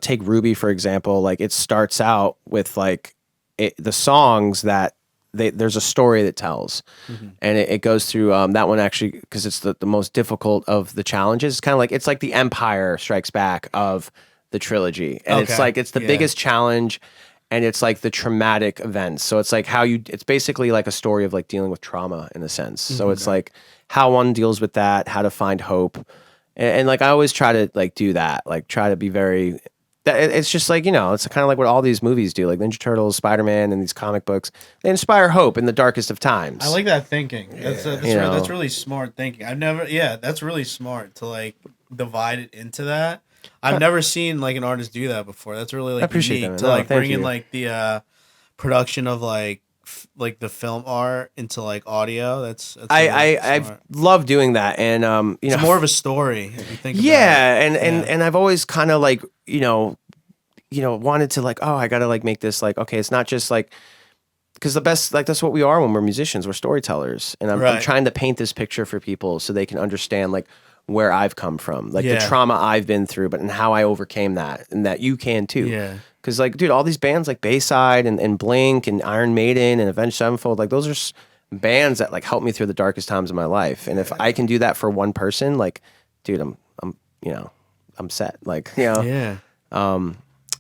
take Ruby for example. Like it starts out with like the songs that there's a story that tells, and it goes through that one actually, because it's the most difficult of the challenges. It's kind of like it's like the Empire Strikes Back of the trilogy, and it's Okay. like it's the Yeah. biggest challenge. and it's like the traumatic events. So it's like it's basically like a story of like dealing with trauma in a sense. So it's like how one deals with that, how to find hope. And like I always try to like do that, like try to be very. It's just like, it's kind of like what all these movies do, like Ninja Turtles, Spider-Man, and these comic books. They inspire hope in the darkest of times. I like that thinking. That's really smart thinking. That's really smart to like divide it into that. I've never seen like an artist do that before. That's really like I appreciate unique that. to like bring in you. like the production of like the film art into like audio. That's really I smart. love doing that, and It's more of a story if you think. Yeah, about it. and I've always kind of like wanted to like, I gotta like make this like, okay, it's not just like, because the best, like that's what we are when we're musicians, we're storytellers, and I'm Right. trying to paint this picture for people so they can understand like where I've come from, like the Yeah. trauma I've been through, but and how I overcame that, and that you can too. Yeah. Because like, dude, all these bands like Bayside and Blink and Iron Maiden and Avenged Sevenfold, like those are bands that like helped me through the darkest times of my life, and if I can do that for one person, like, dude, I'm set. Like, Yeah.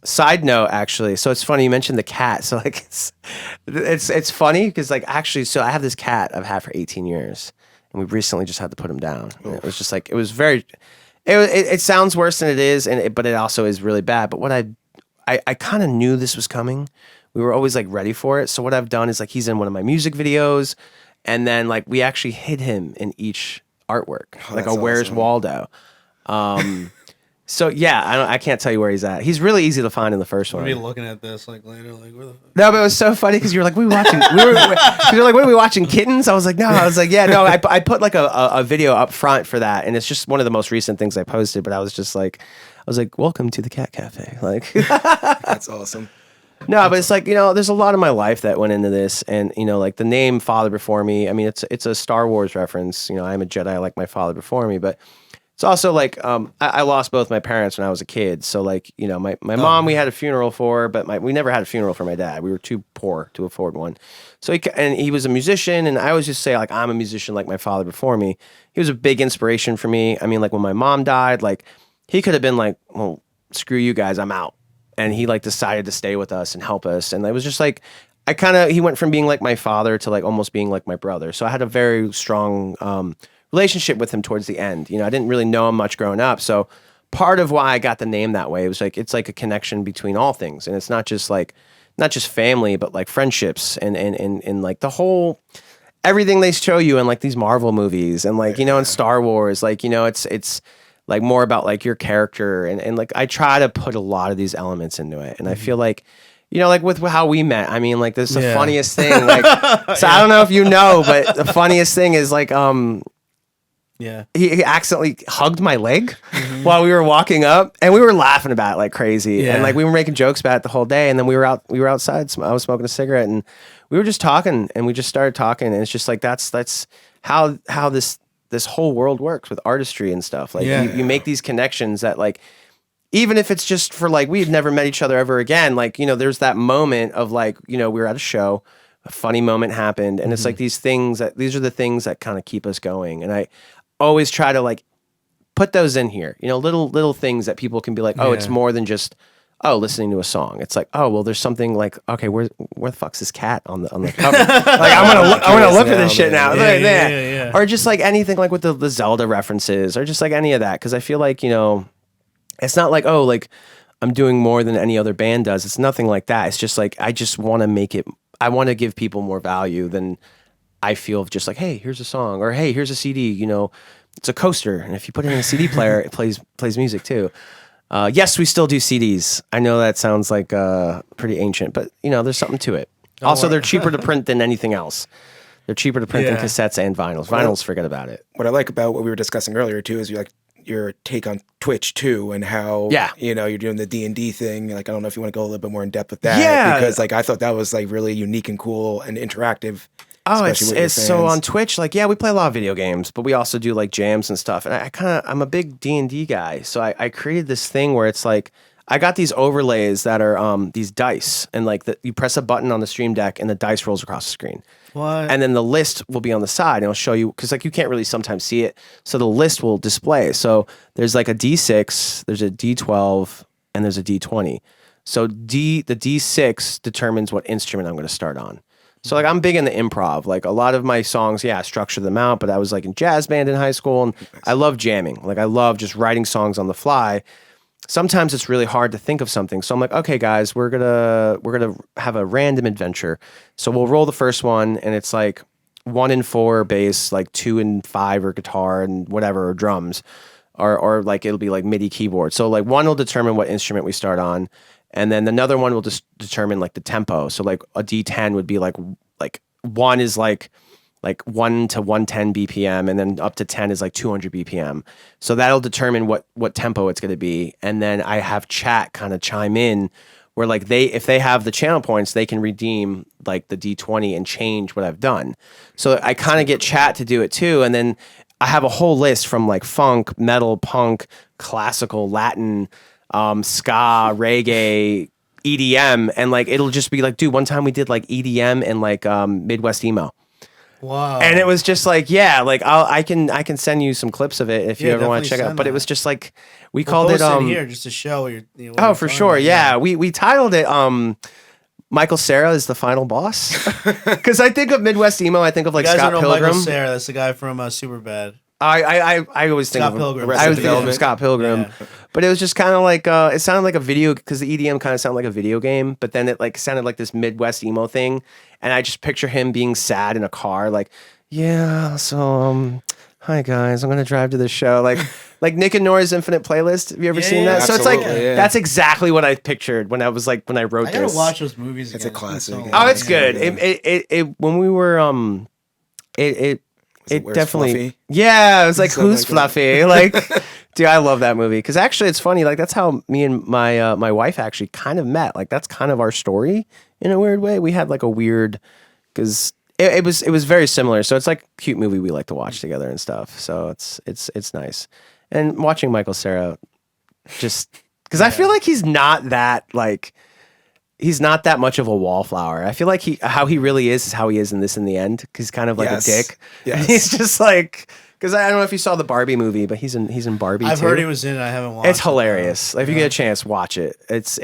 Side note, actually, so it's funny you mentioned the cat. So like, it's funny because like actually, so I have this cat I've had for 18 years, and we recently just had to put him down. And it was just like it sounds worse than it is, but it also is really bad. But what I kind of knew this was coming. We were always like ready for it. So what I've done is like he's in one of my music videos, and then like we actually hid him in each artwork, like a that's Where's awesome. Waldo. So yeah, I can't tell you where he's at. He's really easy to find in the first one. I'll be looking at this like later, like where the fuck? No, but it was so funny because you were like, you're like, what are we watching, Kittens? I was like, no. I was like, yeah, no. I put like a video up front for that, and it's just one of the most recent things I posted. But I was like, welcome to the Cat Cafe. Like, That's awesome. no, but it's like, there's a lot of my life that went into this, and like the name Father Before Me. I mean, it's a Star Wars reference. I'm a Jedi like my father before me, but. It's also like I lost both my parents when I was a kid. So like, my mom we had a funeral for, but we never had a funeral for my dad. We were too poor to afford one. So he was a musician, and I always just say like I'm a musician like my father before me. He was a big inspiration for me. I mean, like when my mom died, like he could have been like, well, screw you guys, I'm out. And he like decided to stay with us and help us. And it was just like he went from being like my father to like almost being like my brother. So I had a very strong relationship with him towards the end. I didn't really know him much growing up. So part of why I got the name that way was like, it's like a connection between all things. And it's not just family, but like friendships and like the whole, everything they show you in like these Marvel movies and like, in Star Wars, like, it's like more about like your character. And like, I try to put a lot of these elements into it. And I feel like, like with how we met, I mean, like this is the funniest thing. Like, so I don't know if you know, but the funniest thing is like, Yeah. he accidentally hugged my leg while we were walking up, and we were laughing about it like crazy. Yeah. And like we were making jokes about it the whole day. And then we were outside. I was smoking a cigarette, and we were just talking, and we just started talking. And it's just like that's how this whole world works with artistry and stuff. Like you make these connections that like, even if it's just for like we had never met each other ever again. Like there's that moment of like we were at a show, a funny moment happened, and it's like these are the things that kind of keep us going. And I always try to like put those in here, little things that people can be like, oh, it's more than just listening to a song. It's like, oh, well, there's something like, okay, where the fuck's this cat on the cover? Like I want to look at this shit now. Yeah. Or just like anything like with the Zelda references, or just like any of that, because I feel like it's not like, oh, like I'm doing more than any other band does. It's nothing like that. It's just like I just want to make it. I want to give people more value than I feel of just like, hey, here's a song, or hey, here's a CD. It's a coaster, and if you put it in a CD player, it plays music too. Yes, we still do CDs. I know that sounds like pretty ancient, but there's something to it. Also, they're cheaper to print than anything else. They're cheaper to print than cassettes and vinyls. Vinyls, forget about it. What I like about what we were discussing earlier too is your take on Twitch too, and how you're doing the D&D thing. Like I don't know if you want to go a little bit more in depth with that. Yeah, because like I thought that was like really unique and cool and interactive. Oh, especially with your it's so fans. on Twitch. Like, we play a lot of video games, but we also do like jams and stuff. And I'm a big D&D guy, so I created this thing where it's like I got these overlays that are these dice, and like you press a button on the Stream Deck, and the dice rolls across the screen. What? And then the list will be on the side, and it'll show you, because like you can't really sometimes see it, so the list will display. So there's like a D6, there's a D12, and there's a D20. So the D6 determines what instrument I'm going to start on. So like I'm big into improv. Like a lot of my songs, I structure them out, but I was like in jazz band in high school and I love jamming. Like I love just writing songs on the fly. Sometimes it's really hard to think of something. So I'm like, okay guys, we're going to have a random adventure. So we'll roll the first one and it's like 1 and 4 bass, like 2 and 5 or guitar and whatever, or drums. Or like it'll be like MIDI keyboard. So like one will determine what instrument we start on. And then another one will just determine like the tempo. So like a D10 would be like one is like 1 to 110 BPM, and then up to 10 is like 200 BPM. So that'll determine what tempo it's going to be. And then I have chat kind of chime in where like if they have the channel points, they can redeem like the D20 and change what I've done. So I kind of get chat to do it too. And then I have a whole list from like funk, metal, punk, classical, Latin, ska, reggae, EDM, and like it'll just be like, dude, one time we did like EDM and like Midwest emo. Wow. And it was just like, like I can send you some clips of it if you ever want to check it out. But it was just like we called it here just to show what you're oh, for sure. Yeah. We titled it Michael Cera is the final boss. Because I think of Midwest emo, I think of like you guys Scott don't know Pilgrim. Michael Cera, that's the guy from Superbad. I always think Scott of Pilgrim. I always think of Scott Pilgrim. Yeah. But it was just kind of like it sounded like a video, because the EDM kind of sounded like a video game, but then it like sounded like this Midwest emo thing, and I just picture him being sad in a car, like, hi guys, I'm gonna drive to this show, like Nick and Nora's Infinite Playlist. Have you ever seen that? So it's like that's exactly what I pictured when I was like when I wrote I gotta this. watch those movies. It's again. a classic. Been so Oh, long. it's good. It when we were it Where's definitely Fluffy? yeah, it was like Something who's like that. Fluffy like. Dude, I love that movie because actually it's funny. Like that's how me and my wife actually kind of met. Like that's kind of our story in a weird way. We had like a weird because it was very similar. So it's like a cute movie we like to watch together and stuff. So it's nice. And watching Michael Cera just because I feel like he's not that much of a wallflower. I feel like how he really is how he is in this in the end. Cause he's kind of like Yes. a dick. Yes. He's just like. Because I don't know if you saw the Barbie movie, but he's in Barbie too. I've heard he was in it. I haven't watched It's hilarious. Like if you get a chance, watch it. It's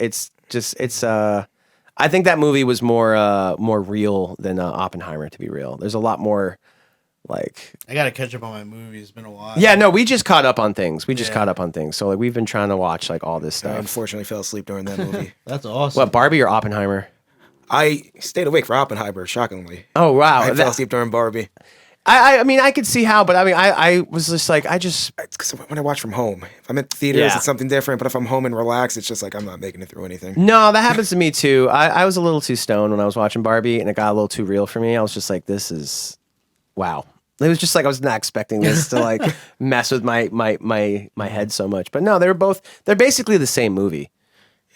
I think that movie was more real than Oppenheimer, to be real. There's a lot more like I gotta catch up on my movies. It's been a while. yeah, no, we just caught up on things. We just Yeah. caught up on things. So like we've been trying to watch like all this I stuff. unfortunately fell asleep during that movie. That's awesome. What, Barbie or Oppenheimer? I stayed awake for Oppenheimer, shockingly. Oh wow. I fell asleep during Barbie. I mean I could see how, but I mean I was just like It's 'cause when I watch from home, if I'm at the theaters, Yeah. it's something different. But if I'm home and relaxed, it's just like I'm not making it through anything. no, that happens to me too. I was a little too stoned when I was watching Barbie, and it got a little too real for me. I was just like, this is wow. It was just like I was not expecting this to like mess with my head so much. But no, they're basically the same movie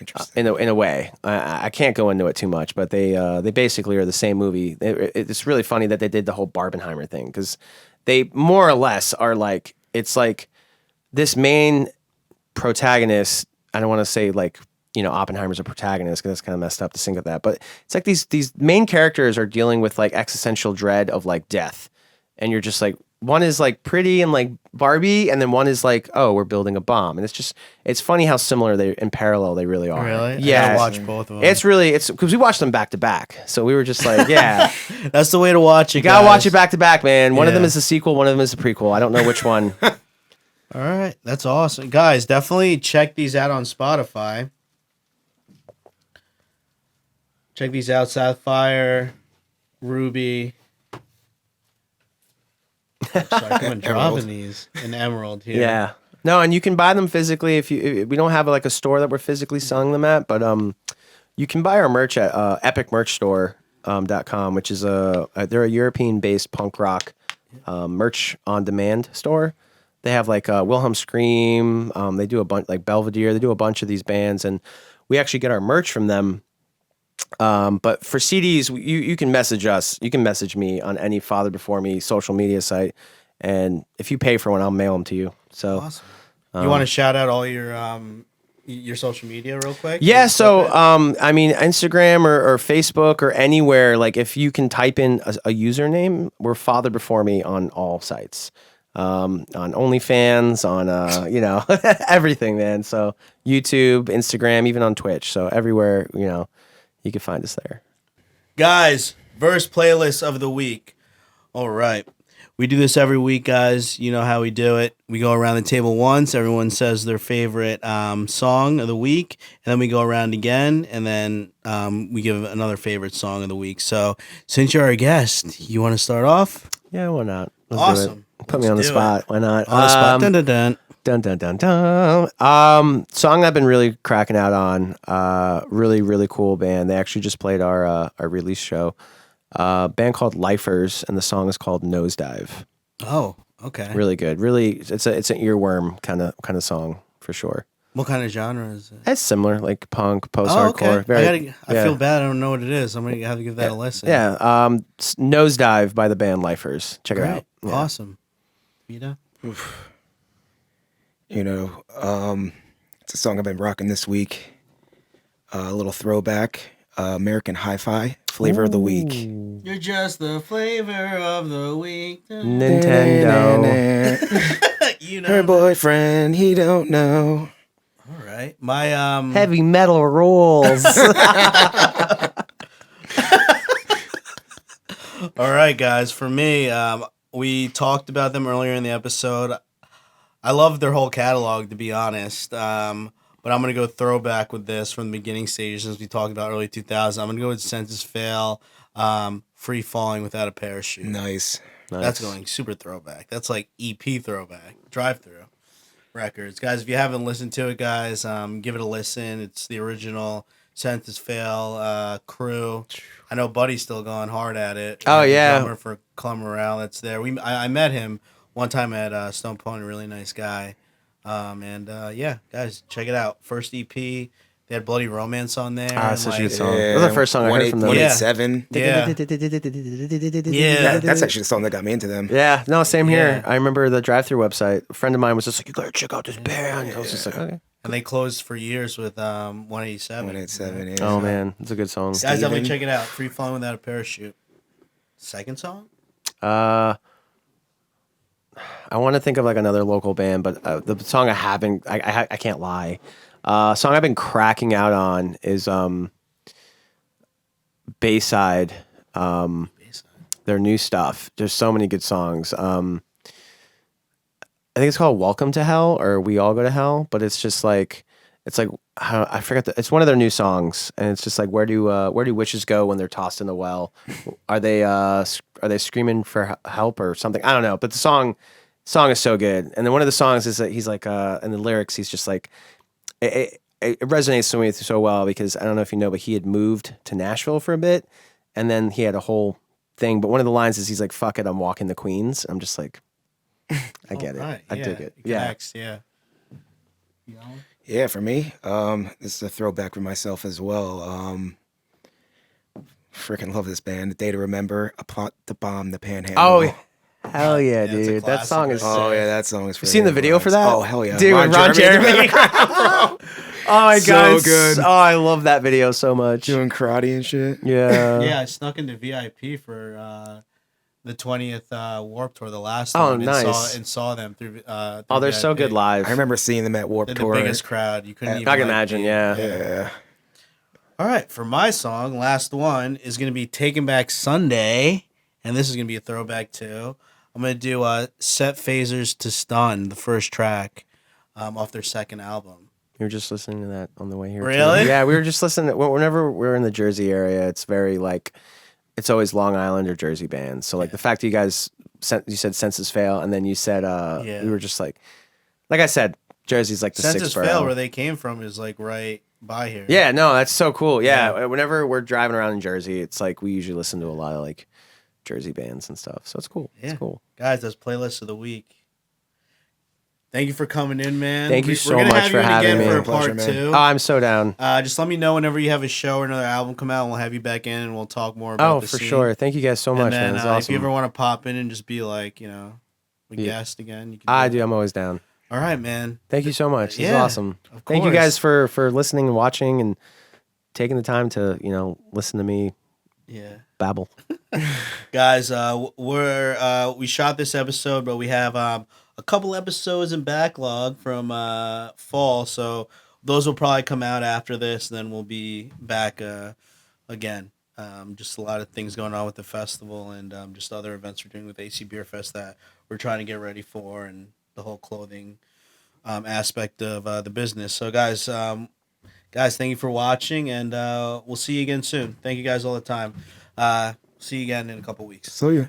Interesting. in a way. I can't go into it too much, but they basically are the same movie. It's really funny that they did the whole Barbenheimer thing because they more or less are like it's like this main protagonist. I don't want to say like Oppenheimer's a protagonist because that's kind of messed up to think of that, but it's like these main characters are dealing with like existential dread of like death, and you're just like one is like pretty and like Barbie, and then one is like, oh, we're building a bomb, and it's funny how similar they in parallel they really are. Really? I Yeah. gotta watch both of them. It's because we watched them back to back, so we were just like, yeah, That's the way to watch it. you gotta guys. watch it back to back, man. One of them Yeah. is a sequel, one of them is a prequel. I don't know which one. All right, that's awesome, guys. Definitely check these out on Spotify. Check these out: Sapphire, Ruby. Sorry, I'm dropping Emerald. these in Emerald here. Yeah. No, and you can buy them physically if we don't have like a store that we're physically selling them at, but you can buy our merch at epicmerchstore.com, which is they're a European-based punk rock merch on demand store. They have like Wilhelm Scream, they do a bunch like Belvedere, they do a bunch of these bands, and we actually get our merch from them. But for CDs, you can message us. You can message me on any Father Before Me social media site, and if you pay for one, I'll mail them to you. So Awesome. You want to shout out all your social media real quick? yeah. So I mean, Instagram or Facebook or anywhere. Like if you can type in a username, we're Father Before Me on all sites. on OnlyFans, on everything, man. So YouTube, Instagram, even on Twitch. So everywhere, you can find us there. Guys, verse playlist of the week. All right. We do this every week, guys. You know how we do it. We go around the table once. Everyone says their favorite song of the week. And then we go around again. And then we give another favorite song of the week. So since you're our guest, you want to start off? Yeah, why not? Let's Awesome. do it. Put me on the Let's do spot. Why not? On the spot. Dun, dun, dun. Dun dun dun dun. Song I've been really cracking out on. Really really cool band. They actually just played our release show. Band called Lifers, and the song is called Nosedive. Oh, okay. Really good. Really, it's an earworm kind of song for sure. What kind of genre is it? It's similar, like punk, post Oh, hardcore. okay. I feel bad. I don't know what it is. I'm gonna have to give that a listen. Yeah. Nosedive by the band Lifers. Check it Great. out. Yeah. Awesome. Vita? It's a song I've been rocking this week. A little throwback. American Hi-Fi, Flavor of the Week. You're just the flavor of the week. Nintendo. You know. Her boyfriend, he don't know. All right. My Heavy metal rules. All right, guys. For me, we talked about them earlier in the episode. I love their whole catalog, to be honest. But I'm going to go throwback with this from the beginning stages since we talked about early 2000s. I'm going to go with Census Fail, Free Falling Without a Parachute. Nice. That's going super throwback. That's like EP throwback, drive-through records. Guys, if you haven't listened to it, guys, give it a listen. It's the original Census Fail crew. I know Buddy's still going hard at it. Oh, yeah. Drummer for Club Morale that's there. I met him one time at Stone Pony, really nice guy. Yeah, guys, check it out. First EP, they had Bloody Romance on there. That's such a good like, song. That was the first song I heard from them. 187. Yeah. Yeah. That's actually the song that got me into them. Yeah, no, same here. Yeah. I remember the drive-through website. A friend of mine was just like, "You gotta check out this band." I was just like, "Okay." And they closed for years with 187. 187. Yeah. Oh man, it's a good song. Guys, definitely Steven. check it out. Free Falling Without a Parachute. Second song? I want to think of like another local band, but the song I haven't, I can't lie. Song I've been cracking out on is Bayside. Their new stuff. There's so many good songs. I think it's called "Welcome to Hell" or "We All Go to Hell," but it's just like I forget. It's one of their new songs, and it's just like where do witches go when they're tossed in the well? Are they screaming for help or something? I don't know. But the song is so good. And then one of the songs is that he's like in the lyrics he's just like it resonates with me so well because I don't know if you know, but he had moved to Nashville for a bit, and then he had a whole thing. But one of the lines is he's like, "Fuck it, I'm walking the Queens." I'm just like, I get it. Right. I dig it. Yeah. Connects, yeah. Yeah, for me, this is a throwback for myself as well. Freaking love this band. The Day to Remember, A Plot to Bomb the Panhandle. Oh, hell yeah, it's a dude. That classic song is right sick. Oh yeah, that song is. You seen the video for that? Oh hell yeah, dude! Ron Jeremy. Oh my So god, good. Oh, I love that video so much. doing karate and shit. Yeah. Yeah, I snuck into VIP for the 20th Warped Tour, the last Oh, one. nice. And saw them through Oh, they're so VIP. good live. I remember seeing them at Warped They're the Tour. biggest crowd. You couldn't even I can like, imagine. Yeah. Yeah. All right, for my song, last one is going to be Taking Back Sunday, and this is going to be a throwback too. I'm going to do Set Phasers to Stun, the first track off their second album. We were just listening to that on the way here. too. Really? Yeah, we were just listening. Whenever we're in the Jersey area, it's very like, it's always Long Island or Jersey bands. So like the fact that you guys you said Census Fail, and then you said we were just like I said, Jersey's like the Census sixth Fail, borough. where they came from, is like right by here. Yeah, no, that's so cool. Yeah, Yeah. whenever we're driving around in Jersey, it's like we usually listen to a lot of like Jersey bands and stuff. So it's cool. Yeah. It's cool. Guys, that's playlist of the week. Thank you for coming in, man. Thank you We're so gonna much have for you in having again me. for a Pleasure, part man. two. Oh, I'm so down. Just let me know whenever you have a show or another album come out, and we'll have you back in, and we'll talk more about Oh, the for scene. sure. Thank you guys so much, And then, man. It's if awesome. you ever want to pop in and just be like, a guest again, you can I do do. it. I'm always down. All right, man. Thank you so much. This is Yeah, awesome. of Thank you course. guys for listening and watching and taking the time to, listen to me Yeah. babble. Guys, we shot this episode, but we have a couple episodes in backlog from fall, so those will probably come out after this. And then we'll be back again. Just a lot of things going on with the festival and just other events we're doing with AC Beer Fest that we're trying to get ready for, and the whole clothing aspect of the business. So, guys, thank you for watching, and we'll see you again soon. Thank you guys all the time. See you again in a couple weeks. So yeah.